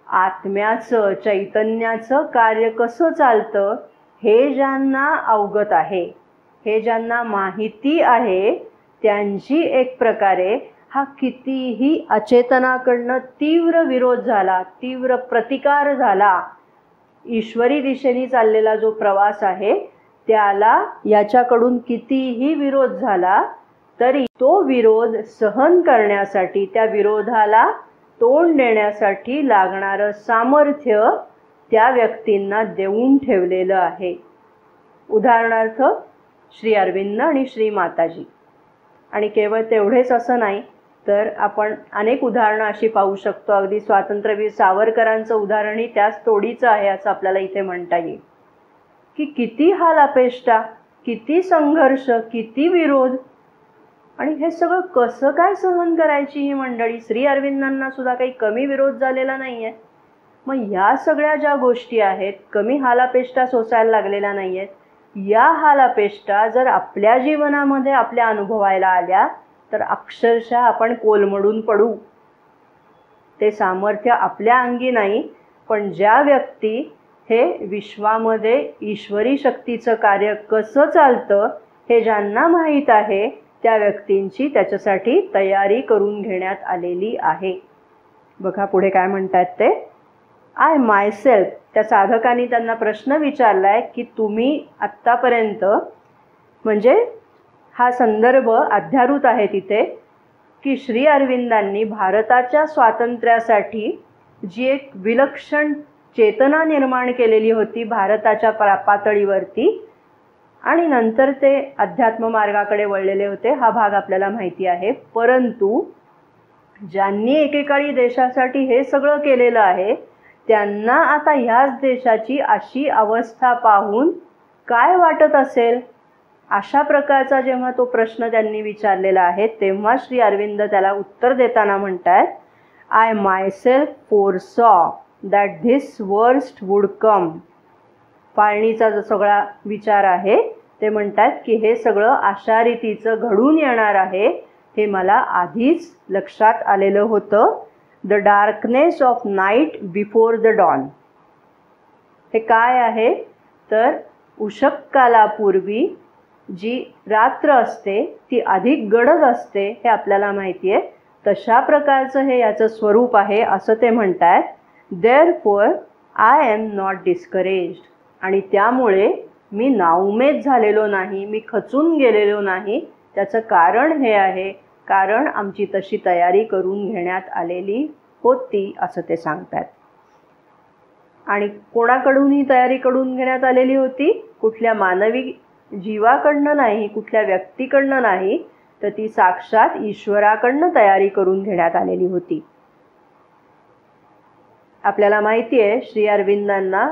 [SPEAKER 1] आत्म्याचं चैतन्याचं कार्य कसं चालतं हे ज्यांना अवगत आहे, हे ज्यांना माहिती आहे, त्यांची एक प्रकारे हा कितीही अचेतनाकडनं तीव्र विरोध झाला, तीव्र प्रतिकार झाला, ईश्वरी दिशेने चाललेला जो प्रवास आहे त्याला याच्याकडून कितीही विरोध झाला तरी तो विरोध सहन करण्यासाठी, त्या विरोधाला तोंड देण्यासाठी लागणारं सामर्थ्य त्या व्यक्तींना देऊन ठेवलेलं आहे. उदाहरणार्थ श्री अरविंद आणि श्री माताजी. आणि केवळ तेवढेच असं नाही तर आपण अनेक उदाहरणं अशी पाहू शकतो. अगदी स्वातंत्र्यवीर सावरकरांचं उदाहरणही त्याच तोडीचं आहे असं आपल्याला इथे म्हणता येईल की किती हाल अपेष्टा, किती संघर्ष, किती विरोध, आणि हे सगळं कसं काय सहन करायची ही मंडळी. श्री अरविंदांना सुद्धा काही कमी विरोध झालेला नाही आहे. मग या सगळ्या ज्या गोष्टी आहेत, कमी हालापेष्टा सोसायला लागलेल्या नाही आहेत. या हालापेष्टा जर आपल्या जीवनामध्ये आपल्या अनुभवायला आल्या तर अक्षरशः आपण कोलमडून पडू. ते सामर्थ्य आपल्या अंगी नाही, पण ज्या व्यक्ती हे विश्वामध्ये ईश्वरी शक्तीचं कार्य कसं चालतं हे ज्यांना माहीत आहे त्या व्यक्तींची त्याच्यासाठी तयारी करून घेण्यात आलेली आहे. बघा पुढे काय म्हणतात ते. आय मायसेल्फ, त्या साधकांनी त्यांना प्रश्न विचारलाय की तुम्ही आत्तापर्यंत, म्हणजे हा संदर्भ अध्यारूत आहे तिथे की श्री अरविंदांनी भारताच्या स्वातंत्र्यासाठी जी एक विलक्षण चेतना निर्माण केलेली होती भारताच्या पातळीवरती, आणि नंतर ते अध्यात्म मार्गाकडे वळलेले होते, हा भाग आपल्याला माहिती आहे. परंतु ज्यांनी एकेकाळी देशासाठी हे सगळं केलेलं आहे त्यांना आता ह्याच देशाची अशी अवस्था पाहून काय वाटत असेल, अशा प्रकारचा जेव्हा तो प्रश्न त्यांनी विचारलेला आहे तेव्हा श्री अरविंद त्याला उत्तर देताना म्हणतात, I myself foresaw that this worst would come. फाळणीचा जो सगळा विचार आहे ते म्हणतात की हे सगळं अशा रीतीचं घडून येणार आहे हे मला आधीच लक्षात आलेलं होतं. The darkness of night before the dawn. हे काय आहे तर उषक्कालापूर्वी जी रात्र असते ती अधिक गडद असते हे आपल्याला माहिती आहे. तशा प्रकारचं हे याचं स्वरूप आहे असं ते म्हणतात. Therefore I am not discouraged. आणि त्यामुळे मी नाउमेद झालेलो नाही, मी खचून गेलेलो नाही. त्याचं कारण हे आहे कारण आमची तशी तयारी करून घेण्यात आलेली होती असं ते सांगतात. आणि कोणाकडून ही तयारी करून घेण्यात आलेली होती? कुठल्या मानवी जीवाकडनं नाही, कुठल्या व्यक्तीकडनं नाही, तर ती साक्षात ईश्वराकडनं तयारी करून घेण्यात आलेली होती. आपल्याला माहिती आहे श्री अरविंदांना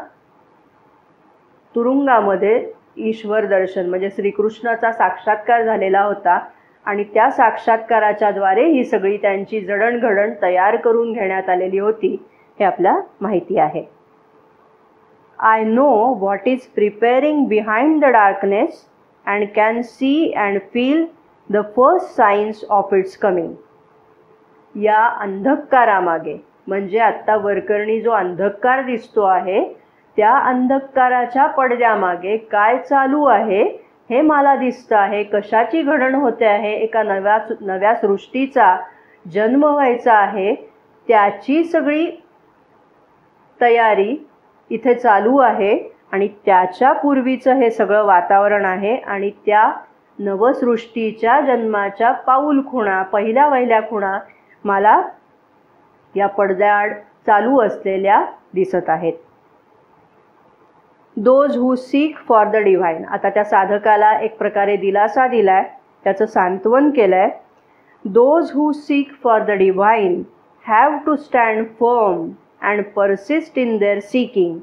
[SPEAKER 1] तुरुंगामध्ये ईश्वर दर्शन म्हणजे श्रीकृष्णाचा साक्षात्कार झालेला होता आणि त्या साक्षात्काराच्या द्वारे ही सगळी त्यांची जडणघडण तयार करून घेण्यात आलेली होती हे आपल्याला माहिती आहे. I know what is preparing behind the darkness and can see and feel the first signs of its coming. या अंधकारामागे म्हणजे आत्ता वरकरणी जो अंधकार दिसतो आहे त्या अंधकाराच्या पडद्यामागे काय चालू आहे हे मला दिसतं आहे. कशाची घडण होते आहे, एका नव्या सृष्टीचा जन्म व्हायचा आहे त्याची सगळी तयारी इथे चालू आहे आणि त्याच्या पूर्वीचं हे सगळं वातावरण आहे आणि त्या नवसृष्टीच्या जन्माच्या पाऊलखुणा, पहिल्या खुणा मला या पडद्याआड चालू असलेल्या दिसत आहेत. Those who seek for the divine. आता त्या साधकाला एक प्रकारे दिलासा दिलाय, त्याचं सांत्वन केलंय. Those who seek for the divine have to stand firm and persist in their seeking.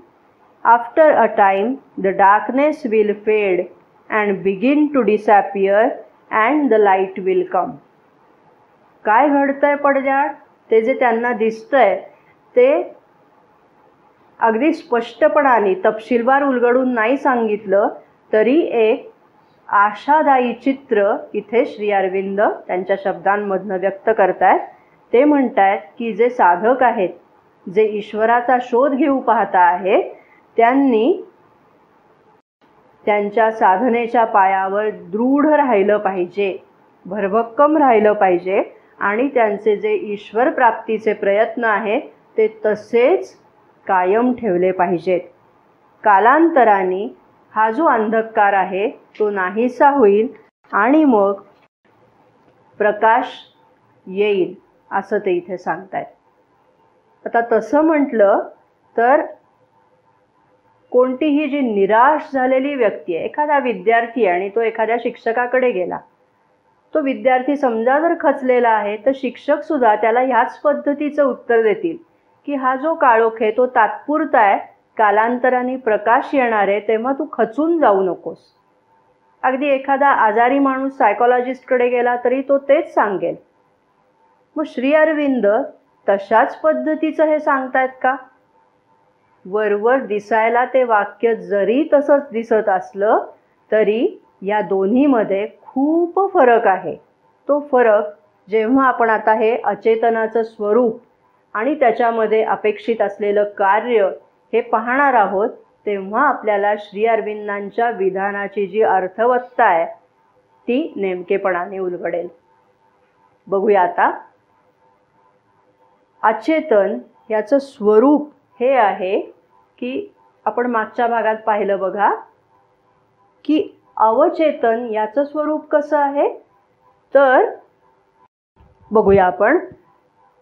[SPEAKER 1] After a time the darkness will fade and begin to disappear and the light will come. काय घडतंय पडद्यात? ते जे त्यांना दिसतंय ते अगदी स्पष्टपणाने तपशीलवार उलगडून नाही सांगितलं तरी एक आशादायी चित्र इथे श्री अरविंद त्यांच्या शब्दांमधनं व्यक्त करतायत. ते म्हणतायत की जे साधक आहेत, जे ईश्वराचा शोध घेऊ पाहता आहेत, त्यांनी त्यांच्या साधनेच्या पायावर दृढ राहिलं पाहिजे, भरभक्कम राहिलं पाहिजे आणि त्यांचे जे ईश्वर प्राप्तीचे प्रयत्न आहेत ते तसेच कायम ठेवले पाहिजेत. कालांतराने हा जो अंधकार आहे तो नाहीसा होईल आणि मग प्रकाश येईल असं ते इथे सांगतायत. आता तसं म्हटलं तर कोणतीही जी निराश झालेली व्यक्ती आहे, एखादा विद्यार्थी आहे आणि तो एखाद्या शिक्षकाकडे गेला, तो विद्यार्थी समजा जर खचलेला आहे तर शिक्षक सुद्धा त्याला ह्याच पद्धतीचं उत्तर देतील की हा जो काळोख आहे तो तात्पुरता आहे, कालांतराने प्रकाश येणार आहे, तेव्हा तू खचून जाऊ नकोस. अगदी एखादा आजारी माणूस सायकॉलॉजिस्टकडे गेला तरी तो तेच सांगेल. मग श्री अरविंद तशाच पद्धतीचं हे सांगतायत का? वरवर दिसायला ते वाक्य जरी तसंच दिसत असलं तरी या दोन्हीमध्ये खूप फरक आहे. तो फरक जेव्हा आपण आता हे अचेतनाचं स्वरूप आणि त्याच्यामध्ये अपेक्षित असलेलं कार्य हे पाहणार आहोत तेव्हा आपल्याला श्री अरविंदांच्या विधानाची जी अर्थवत्ता आहे ती नेमकेपणाने उलगडेल. बघूया आता. अचेतन याचं स्वरूप हे आहे की आपण मागच्या भागात पाहिलं बघा की अवचेतन याचं स्वरूप कसं आहे. तर बघूया आपण.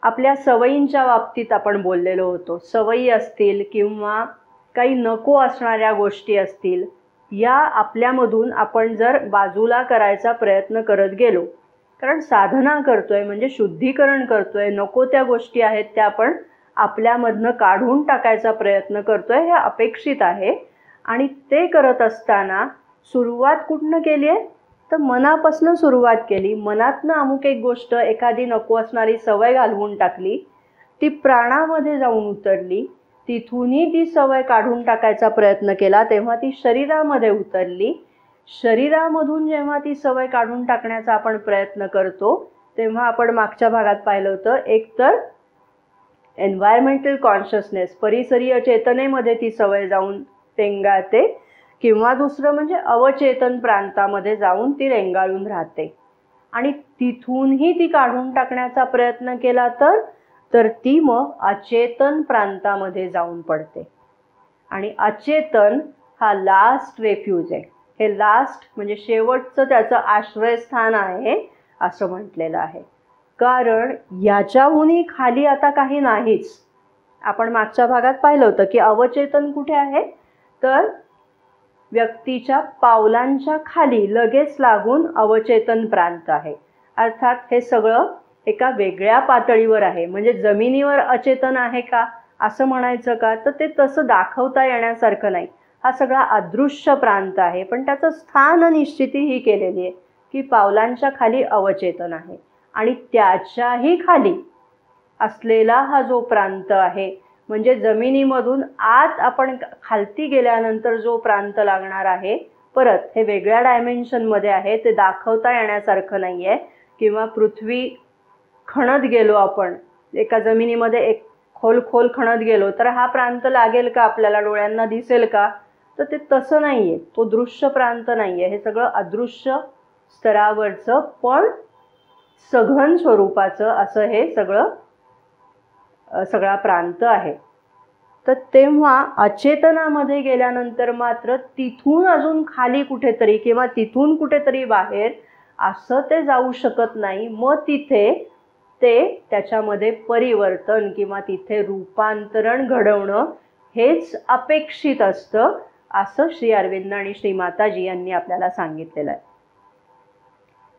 [SPEAKER 1] आपल्या सवयींच्या बाबतीत आपण बोललेलो होतो. सवयी असतील किंवा काही नको असणाऱ्या गोष्टी असतील, या आपल्यामधून आपण जर बाजूला करायचा प्रयत्न करत गेलो, कारण साधना करतोय म्हणजे शुद्धीकरण करतोय, नको त्या गोष्टी आहेत त्या आपण आपल्यामधनं काढून टाकायचा प्रयत्न करतोय, हे अपेक्षित आहे. आणि ते करत असताना सुरुवात कुठनं केली आहे तर मनापासून सुरुवात केली. मनातनं अमुक एक गोष्ट, एखादी नको असणारी सवय घालवून टाकली, ती प्राणामध्ये जाऊन उतरली, तिथूनही ती सवय काढून टाकायचा प्रयत्न केला तेव्हा ती शरीरामध्ये उतरली. शरीरामधून जेव्हा ती सवय काढून टाकण्याचा आपण प्रयत्न करतो तेव्हा आपण मागच्या भागात पाहिलं होतं, एक तर एन्व्हायरमेंटल कॉन्शियसनेस, परिसरीय चेतनेमध्ये ती सवय जाऊन रेंगाळते, किंवा दुसरं म्हणजे अवचेतन प्रांतामध्ये जाऊन ती रेंगाळून राहते. आणि तिथूनही ती काढून टाकण्याचा प्रयत्न केला तर ती मग अचेतन प्रांतामध्ये जाऊन पडते. आणि अचेतन हा लास्ट रेफ्यूज आहे. हे लास्ट म्हणजे शेवटचं त्याचं आश्रयस्थान आहे असं म्हटलेलं आहे. कारण याच्याहूनही खाली आता काही नाहीच. आपण मागच्या भागात पाहिलं होतं की अवचेतन कुठे आहे तर व्यक्तीच्या पावलांच्या खाली लगेच लागून अवचेतन प्रांत आहे. अर्थात हे सगळं एका वेगळ्या पातळीवर आहे. म्हणजे जमिनीवर अचेतन आहे का असं म्हणायचं का तर ते तसं दाखवता येण्यासारखं नाही. हा सगळा अदृश्य प्रांत आहे, पण त्याचं स्थान निश्चिती ही केलेली आहे की पावलांच्या खाली अवचेतन आहे. आणि त्याच्याही खाली असलेला हा जो प्रांत आहे म्हणजे जमिनीमधून आत आपण खालती गेल्यानंतर जो प्रांत लागणार आहे, परत हे वेगळ्या डायमेन्शनमध्ये आहे, ते दाखवता येण्यासारखं नाही आहे. किंवा पृथ्वी खणत गेलो आपण, एका जमिनीमध्ये एक खोल खणत गेलो तर हा प्रांत लागेल का, आपल्याला डोळ्यांना दिसेल का, तर ते तसं नाही आहे. तो दृश्य प्रांत नाही आहे. हे सगळं अदृश्य स्तरावरचं पण सघन स्वरूपाचं असं हे सगळा प्रांत आहे. तर तेव्हा अचेतनामध्ये गेल्यानंतर मात्र तिथून अजून खाली कुठेतरी किंवा तिथून कुठेतरी बाहेर असं ते जाऊ शकत नाही. मग तिथे ते त्याच्यामध्ये परिवर्तन किंवा तिथे रूपांतरण घडवणं हेच अपेक्षित असतं असं श्री अरविंद आणि श्री माताजी यांनी आपल्याला सांगितलेलं आहे.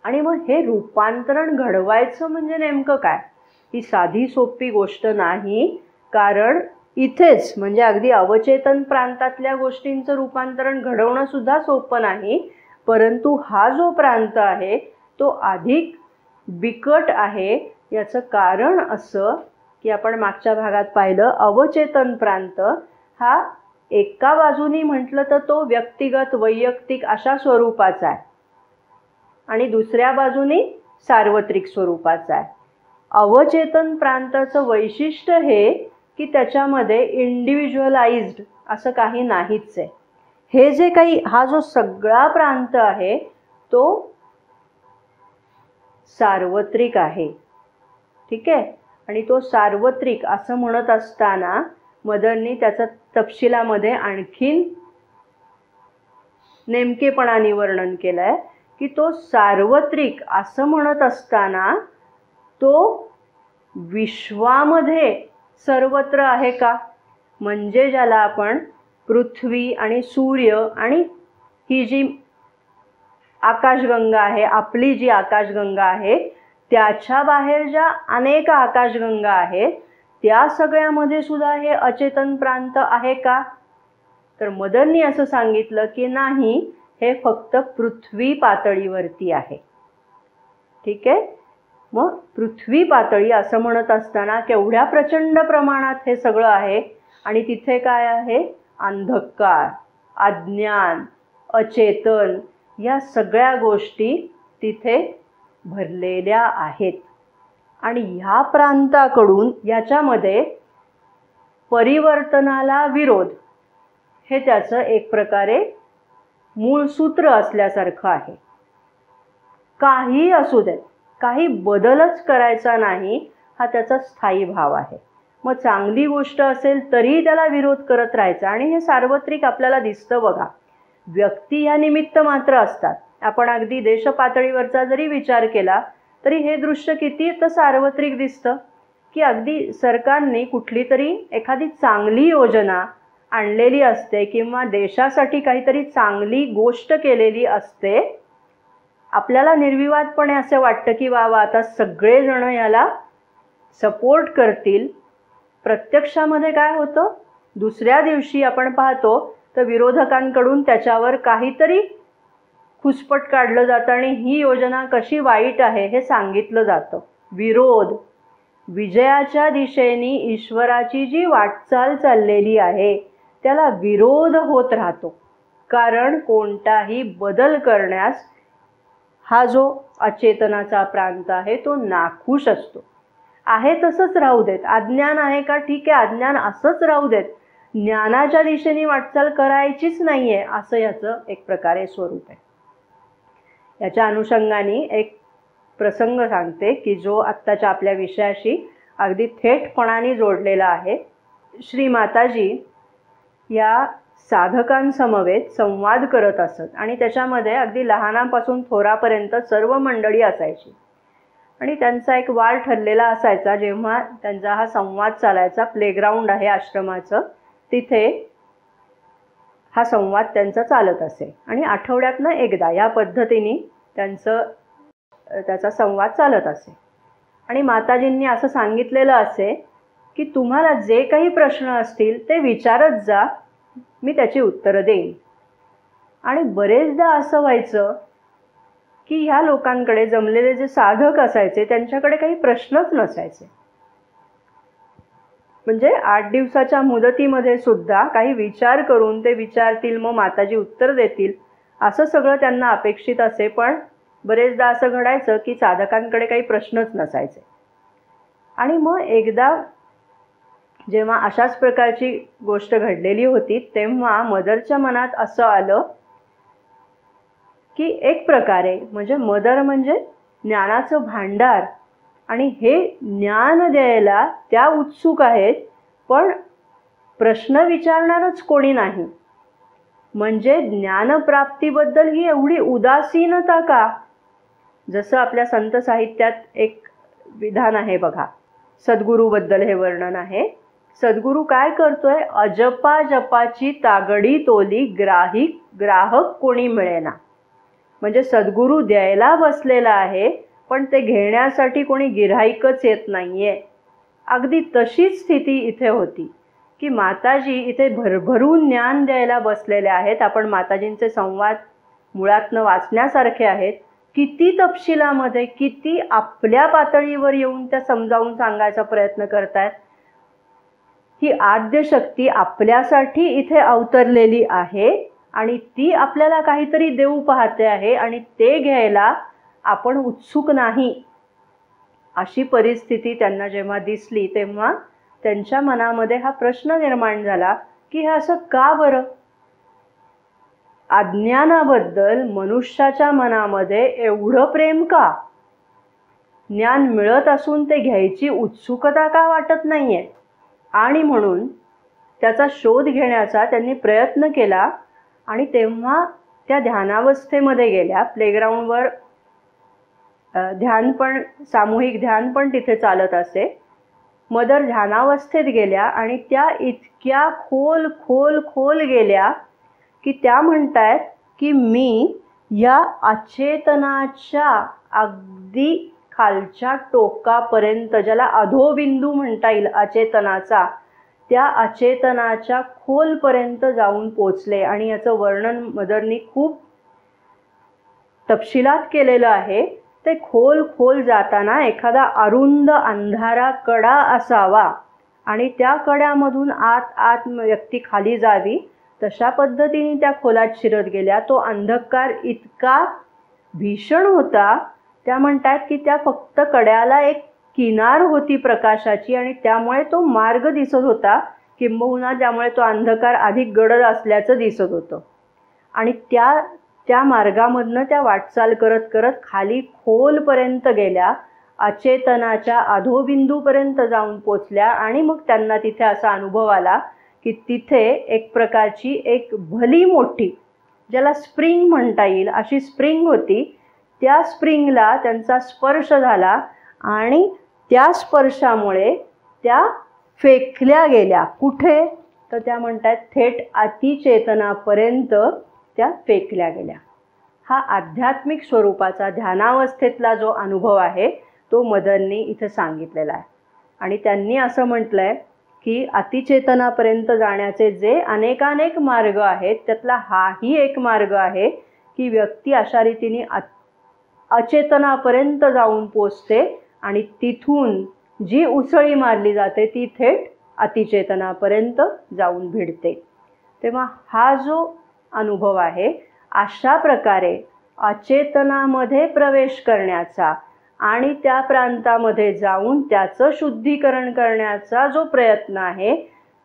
[SPEAKER 1] आणि मग हे रूपांतरण घडवायचं म्हणजे नेमकं काय, ही साधी सोपी गोष्ट नाही. कारण इथेच म्हणजे अगदी अवचेतन प्रांतातल्या गोष्टींचं रूपांतरण घडवणं सुद्धा सोपं नाही. परंतु हा जो प्रांत आहे तो अधिक बिकट आहे. याचं कारण असं की आपण मागच्या भागात पाहिलं, अवचेतन प्रांत हा एका बाजूनी म्हटलं तर तो व्यक्तिगत वैयक्तिक अशा स्वरूपाचा आहे आणि दुसऱ्या बाजूनी सार्वत्रिक स्वरूपाचा आहे. अवचेतन प्रांताचं वैशिष्ट्य हे की त्याच्यामध्ये इंडिव्हिज्युअलाइज्ड असं काही नाहीच आहे. हे जे काही हा जो सगळा प्रांत आहे तो सार्वत्रिक आहे. ठीक आहे. आणि तो सार्वत्रिक असं म्हणत असताना मदननी त्याचं तपशिलामध्ये आणखीन नेमकेपणाने वर्णन केलं आहे की तो सार्वत्रिक असं म्हणत असताना तो विश्वामध्ये सर्वत्र आहे का? म्हणजे ज्याला आपण पृथ्वी आणि सूर्य आणि ही जी आकाशगंगा आहे, आपली जी आकाशगंगा आहे, त्याच्या बाहेर ज्या अनेक आकाशगंगा आहेत त्या सगळ्यामध्ये सुद्धा हे अचेतन प्रांत आहे का? तर मदननी असं सांगितलं की नाही, हे फक्त पृथ्वी पातळीवरती आहे. ठीक आहे. मग पृथ्वी पातळी असं म्हणत असताना केवढ्या प्रचंड प्रमाणात हे सगळं आहे आणि तिथे काय आहे? अंधकार, अज्ञान, अचेतन या सगळ्या गोष्टी तिथे भरलेल्या आहेत. आणि ह्या प्रांताकडून याच्यामध्ये परिवर्तनाला विरोध हे त्याचं एक प्रकारे मूळ सूत्र असल्यासारखं आहे. काही असू देत, काही बदलच करायचा नाही हा त्याचा स्थायी भाव आहे. मग चांगली गोष्ट असेल तरी त्याला विरोध करत राहायचा. आणि हे सार्वत्रिक आपल्याला दिसतं बघा. व्यक्ती ह्या निमित्त मात्र असतात. आपण अगदी देशपातळीवरचा जरी विचार केला तरी हे दृश्य किती तर सार्वत्रिक दिसतं की अगदी सरकारने कुठली तरी एखादी चांगली योजना आणलेली असते किंवा देशासाठी काहीतरी चांगली गोष्ट केलेली असते. आपल्याला निर्विवादपणे असं वाटतं की वा वा आता सगळेजण याला सपोर्ट करतील. प्रत्यक्षामध्ये काय होतं? दुसऱ्या दिवशी आपण पाहतो तर विरोधकांकडून त्याच्यावर काहीतरी खुसपट काढलं जातं आणि ही योजना कशी वाईट आहे हे सांगितलं जातं. विरोध, विजयाच्या दिशेने ईश्वराची जी वाटचाल चाललेली आहे त्याला विरोध होत राहतो. कारण कोणताही बदल करण्यास हा जो अचेतनाचा प्रांत आहे तो नाखुश असतो. आहे तसंच राहू देत. अज्ञान आहे का? ठीक आहे, अज्ञान असंच राहू देत. ज्ञानाच्या दिशेने वाटचाल करायचीच नाही आहे असं याचं एक प्रकारे स्वरूप आहे. याच्या अनुषंगाने एक प्रसंग सांगते की जो आत्ताच्या आपल्या विषयाशी अगदी थेटपणाने जोडलेला आहे. श्री माताजी या साधकांसमवेत संवाद करत असत आणि त्याच्यामध्ये अगदी लहानांपासून थोरापर्यंत सर्व मंडळी असायची. आणि त्यांचा एक वार ठरलेला असायचा. जेव्हा त्यांचा हा संवाद चालायचा, प्लेग्राऊंड आहे आश्रमाचं, तिथे हा संवाद त्यांचा चालत असे आणि आठवड्यातनं एकदा या पद्धतीने त्याचा संवाद चालत असे. आणि माताजींनी असं सांगितलेलं असे की तुम्हाला जे काही प्रश्न असतील ते विचारत जा, मी त्याची उत्तरं देईन. आणि बरेचदा असं व्हायचं की ह्या लोकांकडे जमलेले जे साधक असायचे त्यांच्याकडे काही प्रश्नच नसायचे. म्हणजे 8 दिवसाच्या मुदतीमध्ये सुद्धा काही विचार करून ते विचारतील, मग माताजी उत्तर देतील, असं सगळं त्यांना अपेक्षित असे. पण बरेचदा असं घडायचं की साधकांकडे काही प्रश्नच नसायचे. आणि मग एकदा जेव्हा अशाच प्रकारची गोष्ट घडलेली होती तेव्हा मदरच्या मनात असं आलं की एक प्रकारे म्हणजे मदर म्हणजे ज्ञानाचं भांडार आणि हे ज्ञान द्यायला त्या उत्सुक आहेत, पण प्रश्न विचारणारच कोणी नाही. म्हणजे ज्ञानप्राप्तीबद्दल ही एवढी उदासीनता का? जसं आपल्या संत साहित्यात एक विधान आहे बघा, सद्गुरूबद्दल हे वर्णन आहे. सद्गुरू काय करतोय? अजपा जपाची तागडी तोली ग्राहक कोणी मिळेना. म्हणजे सद्गुरू द्यायला बसलेला आहे पण ते घेण्यासाठी कोणी गिऱ्हाईकच येत नाहीये. अगदी तशीच स्थिती इथे होती की माताजी इथे भरभरून ज्ञान द्यायला बसलेले आहेत. आपण माताजींचे संवाद मुळातनं वाचण्यासारखे आहेत. किती तपशिलामध्ये, किती आपल्या पातळीवर येऊन त्या समजावून सांगायचा प्रयत्न करतायत. ही आद्यशक्ती आपल्यासाठी इथे अवतरलेली आहे आणि ती आपल्याला काहीतरी देऊ पाहते आहे आणि ते घ्यायला आपण उत्सुक नाही. अशी परिस्थिती त्यांना जेव्हा दिसली तेव्हा त्यांच्या मनामध्ये हा प्रश्न निर्माण झाला की हे असं का बरं? अज्ञानाबद्दल मनुष्याच्या मनामध्ये एवढं प्रेम का? ज्ञान मिळत असून ते घ्यायची उत्सुकता का वाटत नाहीये? आणि म्हणून त्याचा शोध घेण्याचा त्यांनी प्रयत्न केला आणि तेव्हा त्या ध्यानावस्थेमध्ये गेल्या. प्लेग्राऊंडवर ध्यान पण, सामूहिक ध्यान पण तिथे चालत असे. मदर ध्यानावस्थेत गेल्या आणि त्या इतक्या खोल खोल खोल गेल्या की त्या म्हणतायत की मी या अचेतनाच्या अगदी खालच्या टोकापर्यंत, ज्याला अधोबिंदू म्हणता येईल अचेतनाचा, त्या अचेतनाच्या खोलपर्यंत जाऊन पोचले. आणि याचं वर्णन मदरनी खूप तपशिलात केलेलं आहे. ते खोल खोल जाताना एखादा अरुंद अंधारा कडा असावा आणि त्या कड्यामधून आत व्यक्ती खाली जावी, तशा पद्धतीने त्या खोलात शिरत गेल्या. तो अंधकार इतका भीषण होता, त्या म्हणतात की त्या फक्त कड्याला एक किनार होती प्रकाशाची आणि त्यामुळे तो मार्ग दिसत होता, किंबहुना त्यामुळे तो अंधकार अधिक गडद असल्याचं दिसत होतं. आणि त्या मार्गामधनं त्या वाटचाल करत करत खाली खोलपर्यंत गेल्या, अचेतनाच्या अधोबिंदूपर्यंत जाऊन पोचल्या. आणि मग त्यांना तिथे असा अनुभव आला की तिथे एक प्रकारची एक भली मोठी, ज्याला स्प्रिंग म्हणता येईल अशी स्प्रिंग होती. त्या स्प्रिंगला त्यांचा स्पर्श झाला आणि त्या स्पर्शामुळे त्या फेकल्या गेल्या. कुठे? तर त्या म्हणतात थेट अतिचेतनापर्यंत त्या फेकल्या गेल्या. हा आध्यात्मिक स्वरूपाचा ध्यानावस्थेतला जो अनुभव आहे तो मदरनी इथे सांगितलेला आहे. आणि त्यांनी असं म्हटलंय की अतिचेतनापर्यंत जाण्याचे जे अनेकानेक मार्ग आहेत त्यातला हाही एक मार्ग आहे की व्यक्ती अशा रीतीने अचेतनापर्यंत जाऊन पोचते आणि तिथून जी उसळी मारली जाते ती थेट अतिचेतनापर्यंत जाऊन भिडते. तेव्हा हा जो अनुभव आहे, अशा प्रकारे अचेतनामध्ये प्रवेश करण्याचा आणि त्या प्रांतामध्ये जाऊन त्याचं शुद्धीकरण करण्याचा जो प्रयत्न आहे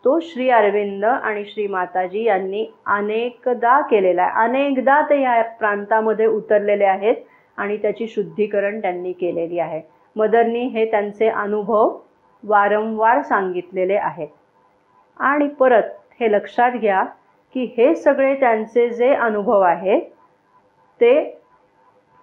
[SPEAKER 1] तो श्री अरविंद आणि श्री माताजी यांनी अनेकदा केलेला आहे. अनेकदा ते ह्या प्रांतामध्ये उतरलेले आहेत आणि त्याची शुद्धीकरण त्यांनी केलेली आहे. मदरनी हे त्यांचे अनुभव वारंवार सांगितलेले आहेत. आणि परत हे लक्षात घ्या की हे सगळे त्यांचे जे अनुभव आहेत ते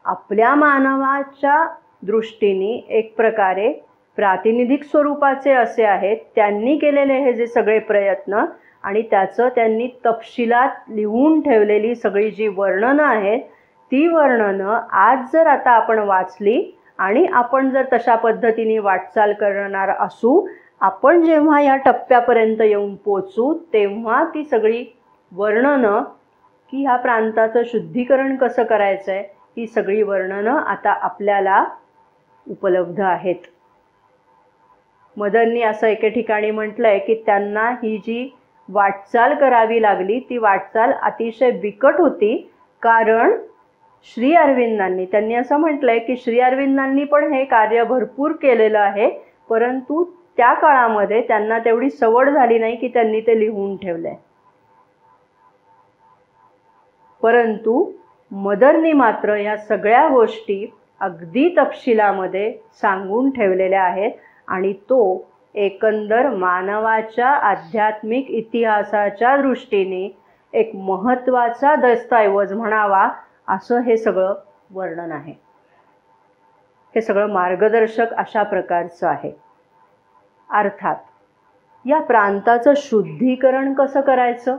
[SPEAKER 1] आपल्या मानवाच्या दृष्टीने एक प्रकारे प्रातिनिधिक स्वरूपाचे असे आहेत. त्यांनी केलेले हे जे सगळे प्रयत्न आणि त्याचं त्यांनी तपशिलात लिहून ठेवलेली सगळी जी वर्णनं आहेत ती वर्णनं आज जर आता आपण वाचली आणि आपण जर तशा पद्धतीने वाटचाल करणार असू, आपण जेव्हा या टप्प्यापर्यंत येऊन पोचू तेव्हा ती सगळी वर्णनं की ह्या प्रांताचं शुद्धीकरण कसं करायचं आहे ही सगळी वर्णनं आता आपल्याला उपलब्ध आहेत. मदरनी असं एके ठिकाणी म्हटलंय की त्यांना ही जी वाटचाल करावी लागली ती वाटचाल अतिशय बिकट होती, कारण श्री अरविंदांनी, त्यांनी असं म्हटलंय की श्री अरविंदांनी पण हे कार्य भरपूर केलेलं आहे, परंतु त्या काळामध्ये त्यांना तेवढी सवड झाली नाही की त्यांनी ते लिहून ठेवलंय. परंतु मदरनी मात्र या सगळ्या गोष्टी अगदी तपशिलामध्ये सांगून ठेवलेल्या आहेत आणि तो एकंदर मानवाच्या आध्यात्मिक इतिहासाच्या दृष्टीने एक महत्त्वाचा दस्तऐवज म्हणावा असं हे सगळं वर्णन आहे. हे सगळं मार्गदर्शक अशा प्रकारचं आहे. अर्थात या प्रांताचं शुद्धीकरण कसं करायचं?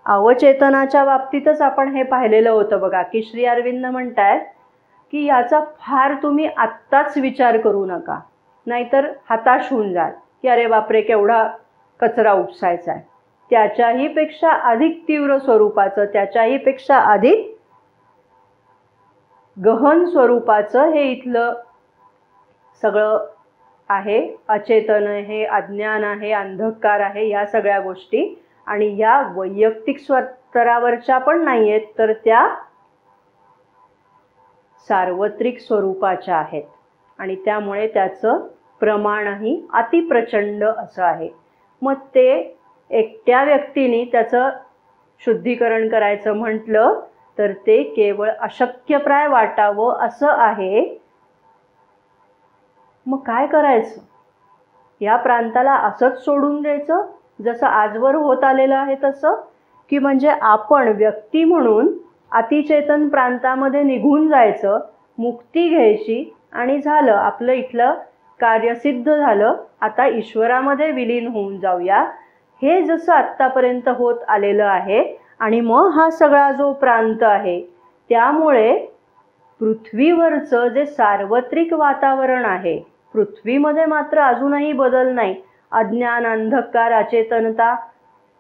[SPEAKER 1] अवचेतनाच्या बाबतीतच आपण हे पाहिलेलं होतं बघा की श्री अरविंद म्हणतायत की याचा फार तुम्ही आत्ताच विचार करू नका, नाहीतर हताश होऊन जाल की अरे बापरे केवढा कचरा उपसायचा आहे. त्याच्याही पेक्षा अधिक तीव्र स्वरूपाचं, त्याच्याही पेक्षा अधिक गहन स्वरूपाचं हे इथलं सगळं आहे. अचेतन आहे, अज्ञान आहे, अंधकार आहे, या सगळ्या गोष्टी. आणि या वैयक्तिक स्तरावरच्या पण नाही आहेत, तर त्या सार्वत्रिक स्वरूपाच्या आहेत. आणि त्यामुळे त्याचं प्रमाणही अतिप्रचंड असं आहे. मग ते एकट्या व्यक्तीने त्याचं शुद्धीकरण करायचं म्हटलं तर ते केवळ अशक्यप्राय वाटावं असं आहे. मग काय करायचं? या प्रांताला असंच सोडून द्यायचं जसं आजवर होत आलेलं आहे तसं, की म्हणजे आपण व्यक्ती म्हणून अतिचेतन प्रांतामध्ये निघून जायचं, मुक्ती घ्यायची आणि झालं आपलं इथलं कार्य सिद्ध झालं, आता ईश्वरामध्ये विलीन होऊन जाऊया, हे जसं आत्तापर्यंत होत आलेलं आहे. आणि मग हा सगळा जो प्रांत आहे त्यामुळे पृथ्वीवरचं जे सार्वत्रिक वातावरण आहे, पृथ्वीमध्ये मात्र अजूनही बदल नाही. अज्ञान, अंधकार, अचेतनता,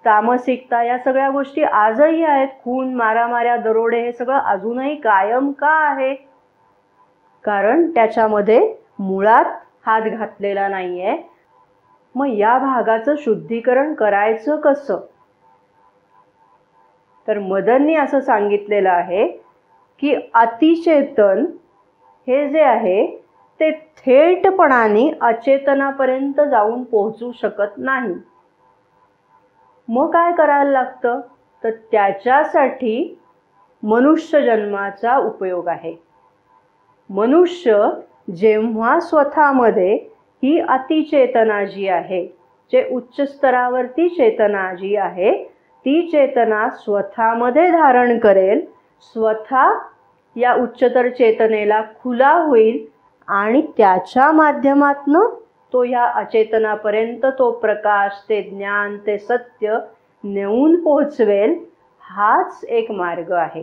[SPEAKER 1] तामसिकता या सगळ्या गोष्टी आजही आहेत. खून, मारामाऱ्या, दरोडे हे सगळं अजूनही कायम का आहे? कारण त्याच्यामध्ये मुळात हात घातलेला नाहीये. मग या भागाचं शुद्धीकरण करायचं कसं? तर मदननी असं सांगितलेलं आहे की अतिचेतन हे जे आहे ते थेटपणाने अचेतनापर्यंत जाऊन पोहोचू शकत नाही. मग काय करायला लागतं? तर त्याच्यासाठी मनुष्य जन्माचा उपयोग आहे. मनुष्य जेव्हा स्वतःमध्ये ही अतिचेतना जी आहे, जे उच्च स्तरावरती चेतना जी आहे, ती चेतना स्वतःमध्ये धारण करेल, स्वतः या उच्चतर चेतनेला खुला होईल आणि त्याच्या माध्यमातनं तो या अचेतनापर्यंत तो प्रकाश, ते ज्ञान, ते सत्य नेऊन पोहोचवेल. हाच एक मार्ग आहे.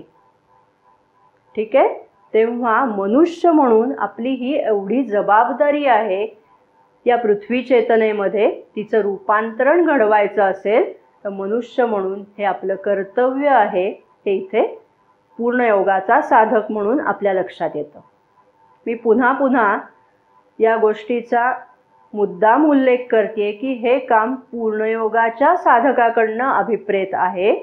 [SPEAKER 1] ठीक आहे? तेव्हा मनुष्य म्हणून आपली ही एवढी जबाबदारी आहे, या पृथ्वी चेतनेमध्ये तिचं रूपांतरण घडवायचं असेल तर मनुष्य म्हणून हे आपलं कर्तव्य आहे. हे इथे पूर्णयोगाचा साधक म्हणून आपल्या लक्षात येतं. मी पुन्हा पुन्हा या गोष्टीचा मुद्दाम उल्लेख करते की हे काम पूर्णयोगाच्या साधकाकडनं अभिप्रेत आहे.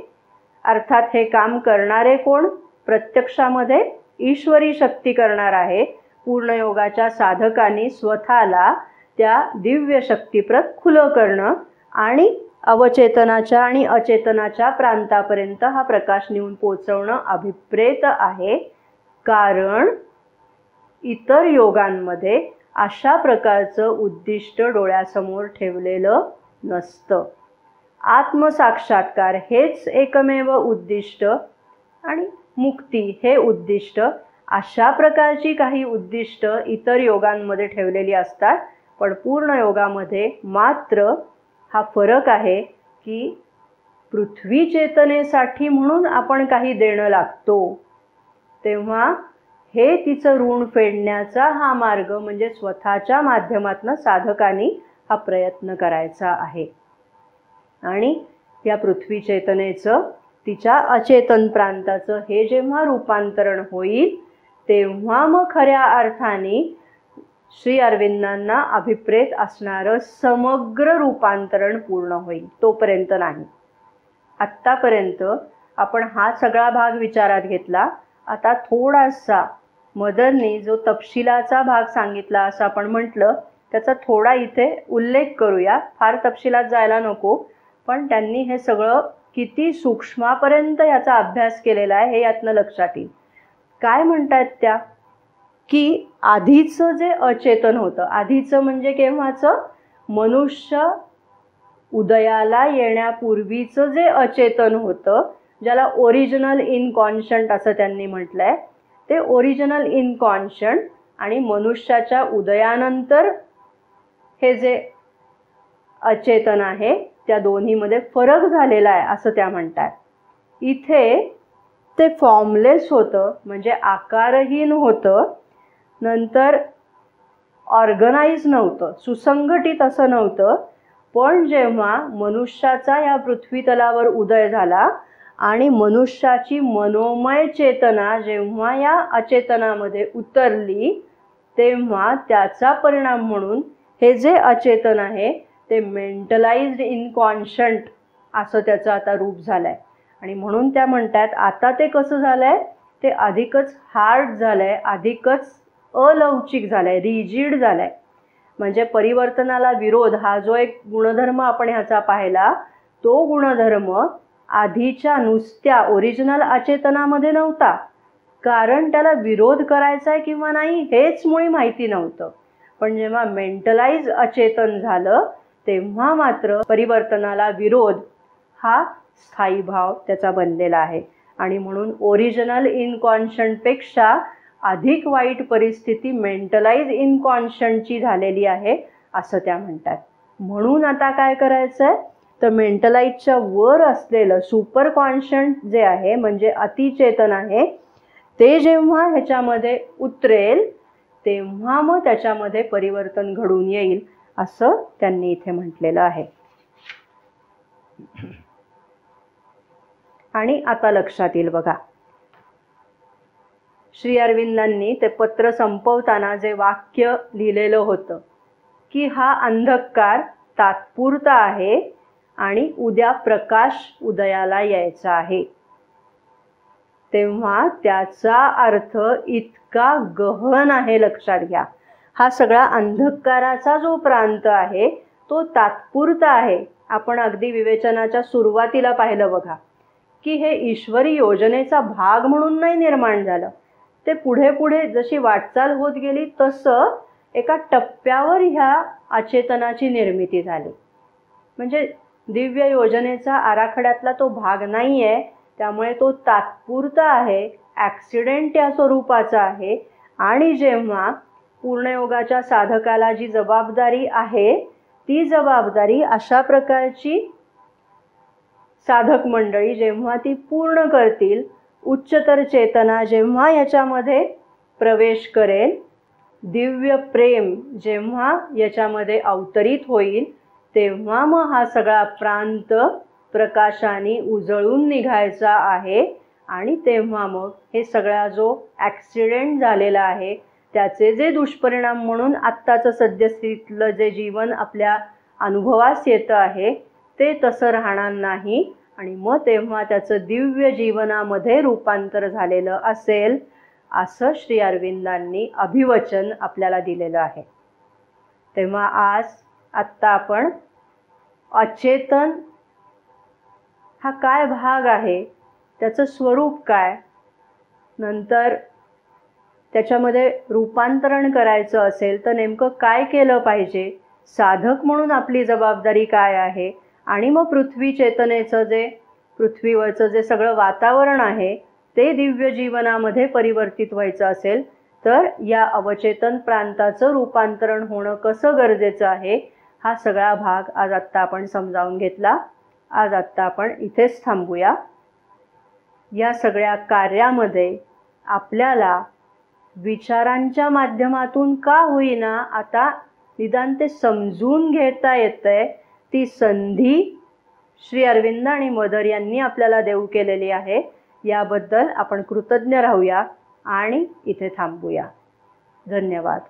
[SPEAKER 1] अर्थात हे काम करणारे कोण? प्रत्यक्षामध्ये ईश्वरी शक्ती करणार आहे. पूर्णयोगाच्या साधकांनी स्वतःला त्या दिव्य शक्तीप्रत खुलं करणं आणि अवचेतनाच्या आणि अचेतनाच्या प्रांतापर्यंत हा प्रकाश नेऊन पोचवणं अभिप्रेत आहे. कारण इतर योगांमध्ये अशा प्रकारचं उद्दिष्ट डोळ्यासमोर ठेवलेलं नसतं. आत्मसाक्षात्कार हेच एकमेव उद्दिष्ट आणि मुक्ती हे उद्दिष्ट, अशा प्रकारची काही उद्दिष्ट इतर योगांमध्ये ठेवलेली असतात. पण पूर्ण योगामध्ये मात्र हा फरक आहे की पृथ्वी चेतनेसाठी म्हणून आपण काही देणं लागतो, तेव्हा हे तिचं ऋण फेडण्याचा हा मार्ग म्हणजे स्वतःच्या माध्यमातून साधकांनी हा प्रयत्न करायचा आहे. आणि या पृथ्वी चेतनेचं तिच्या अचेतन प्रांताचं हे जेव्हा रूपांतरण होईल तेव्हा मग खऱ्या अर्थाने श्री अरविंदांना अभिप्रेत असणारं समग्र रूपांतरण पूर्ण होईल. तोपर्यंत नाही. आत्तापर्यंत आपण हा सगळा भाग विचारात घेतला. आता थोडासा मदननी जो तपशिलाचा भाग सांगितला असं आपण म्हटलं, त्याचा थोडा इथे उल्लेख करूया. फार तपशिलात जायला नको, पण त्यांनी हे सगळं किती सूक्ष्मापर्यंत याचा अभ्यास केलेला आहे हे यातनं लक्षात येईल. काय म्हणतात त्या की आधीचं जे अचेतन होतं, आधीचं म्हणजे केव्हाचं? मनुष्य उदयाला येण्यापूर्वीचं जे अचेतन होतं, ज्याला ओरिजिनल इनकॉन्शंट असं त्यांनी म्हटलंय, ते ओरिजिनल इनकॉन्शंट आणि मनुष्याच्या उदयानंतर हे जे अचेतन आहे त्या दोन्हीमध्ये फरक झालेला आहे असं त्या म्हणतात. इथे ते फॉर्मलेस होतं, म्हणजे आकारहीन होतं, नंतर ऑर्गनाइज नव्हतं, सुसंघटित असं नव्हतं. पण जेव्हा मनुष्याचा या पृथ्वी तलावर उदय झाला आणि मनुष्याची मनोमय चेतना जेव्हा या अचेतनामध्ये उतरली तेव्हा त्याचा परिणाम म्हणून हे जे अचेतन आहे ते मेंटलाइज्ड इनकॉन्शंट असं त्याचं आता रूप झालं आहे. आणि म्हणून त्या म्हणतात आता ते कसं झालं आहे, ते अधिकच हार्ड झालं आहे, अधिकच अलौकिक झालं आहे, रिजिड झालं आहे. म्हणजे परिवर्तनाला विरोध हा जो एक गुणधर्म आपण ह्याचा पाहिला, तो गुणधर्म आधीच्या नुसत्या ओरिजिनल अचेतनामध्ये नव्हता. कारण त्याला विरोध करायचा आहे किंवा नाही हेच मुळी माहिती नव्हतं. पण जेव्हा मेंटलाइज अचेतन झालं तेव्हा मात्र परिवर्तनाला विरोध हा स्थायी भाव त्याचा बनलेला आहे. आणि म्हणून ओरिजिनल इनकॉन्शंटपेक्षा अधिक वाईट परिस्थिती मेंटलाइज इनकॉन्शंटची झालेली आहे असं त्या म्हणतात. म्हणून आता काय करायचं आहे तर मेंटलाइजच्या वर असलेलं सुपर कॉन्शंट जे आहे म्हणजे अतिचेतन आहे ते जेव्हा ह्याच्यामध्ये उतरेल तेव्हा मग त्याच्यामध्ये परिवर्तन घडून येईल असं त्यांनी इथे म्हटलेलं आहे. आणि आता लक्षात येईल बघा, श्री अरविंदांनी ते पत्र संपवताना जे वाक्य लिहिलेलं होतं की हा अंधकार तात्पुरता आहे आणि उद्या प्रकाश उदयाला यायचा आहे, तेव्हा त्याचा अर्थ इतका गहन आहे. लक्षात घ्या, हा सगळा अंधकाराचा जो प्रांत आहे तो तात्पुरता आहे. आपण अगदी विवेचनाच्या सुरुवातीला पाहिलं बघा की हे ईश्वरी योजनेचा भाग म्हणून नाही निर्माण झालं, ते पुढे पुढे जशी वाटचाल होत गेली तसं एका टप्प्यावर ह्या अचेतनाची निर्मिती झाली. म्हणजे दिव्य योजनेचा आराखड्यातला तो भाग नाही आहे, त्यामुळे तो तात्पुरता आहे, ॲक्सिडेंट या स्वरूपाचा आहे. आणि जेव्हा पूर्णयोगाच्या साधकाला जी जबाबदारी आहे ती जबाबदारी अशा प्रकारची साधक मंडळी जेव्हा ती पूर्ण करतील, उच्चतर चेतना जेव्हा याच्यामध्ये प्रवेश करेल, दिव्य प्रेम जेव्हा याच्यामध्ये अवतरित होईल, तेव्हा मग हा सगळा प्रांत प्रकाशाने उजळून निघायचा आहे. आणि तेव्हा मग हे सगळा जो ॲक्सिडेंट झालेला आहे त्याचे जे दुष्परिणाम म्हणून आत्ताचं सद्यस्थितीतलं जे जीवन आपल्या अनुभवास येतं आहे ते तसं राहणार नाही. आणि मग तेव्हा त्याचं दिव्य जीवनामध्ये रूपांतर झालेलं असेल असं श्री अरविंदांनी अभिवचन आपल्याला दिलेलं आहे. तेव्हा आत्ता आपण अचेतन हा काय भाग आहे, त्याचं स्वरूप काय, नंतर त्याच्यामध्ये रूपांतरण करायचं असेल तर नेमकं काय केलं पाहिजे, साधक म्हणून आपली जबाबदारी काय आहे, आणि मग पृथ्वी चेतनेचं जे पृथ्वीवरचं जे सगळं वातावरण आहे ते दिव्य जीवनामध्ये परिवर्तित व्हायचं असेल तर या अवचेतन प्रांताचं रूपांतरण होणं कसं गरजेचं आहे, हा सगळा भाग आज आत्ता आपण समजावून घेतला. आज आत्ता आपण इथेच थांबूया. या सगळ्या कार्यामध्ये आपल्याला विचारांच्या माध्यमातून का होईना आता निदान ते समजून घेता येतंय, ती संधी श्री अरविंद आणि मदर यांनी आपल्याला देऊ केलेली आहे. याबद्दल आपण कृतज्ञ राहूया आणि इथे थांबूया. धन्यवाद.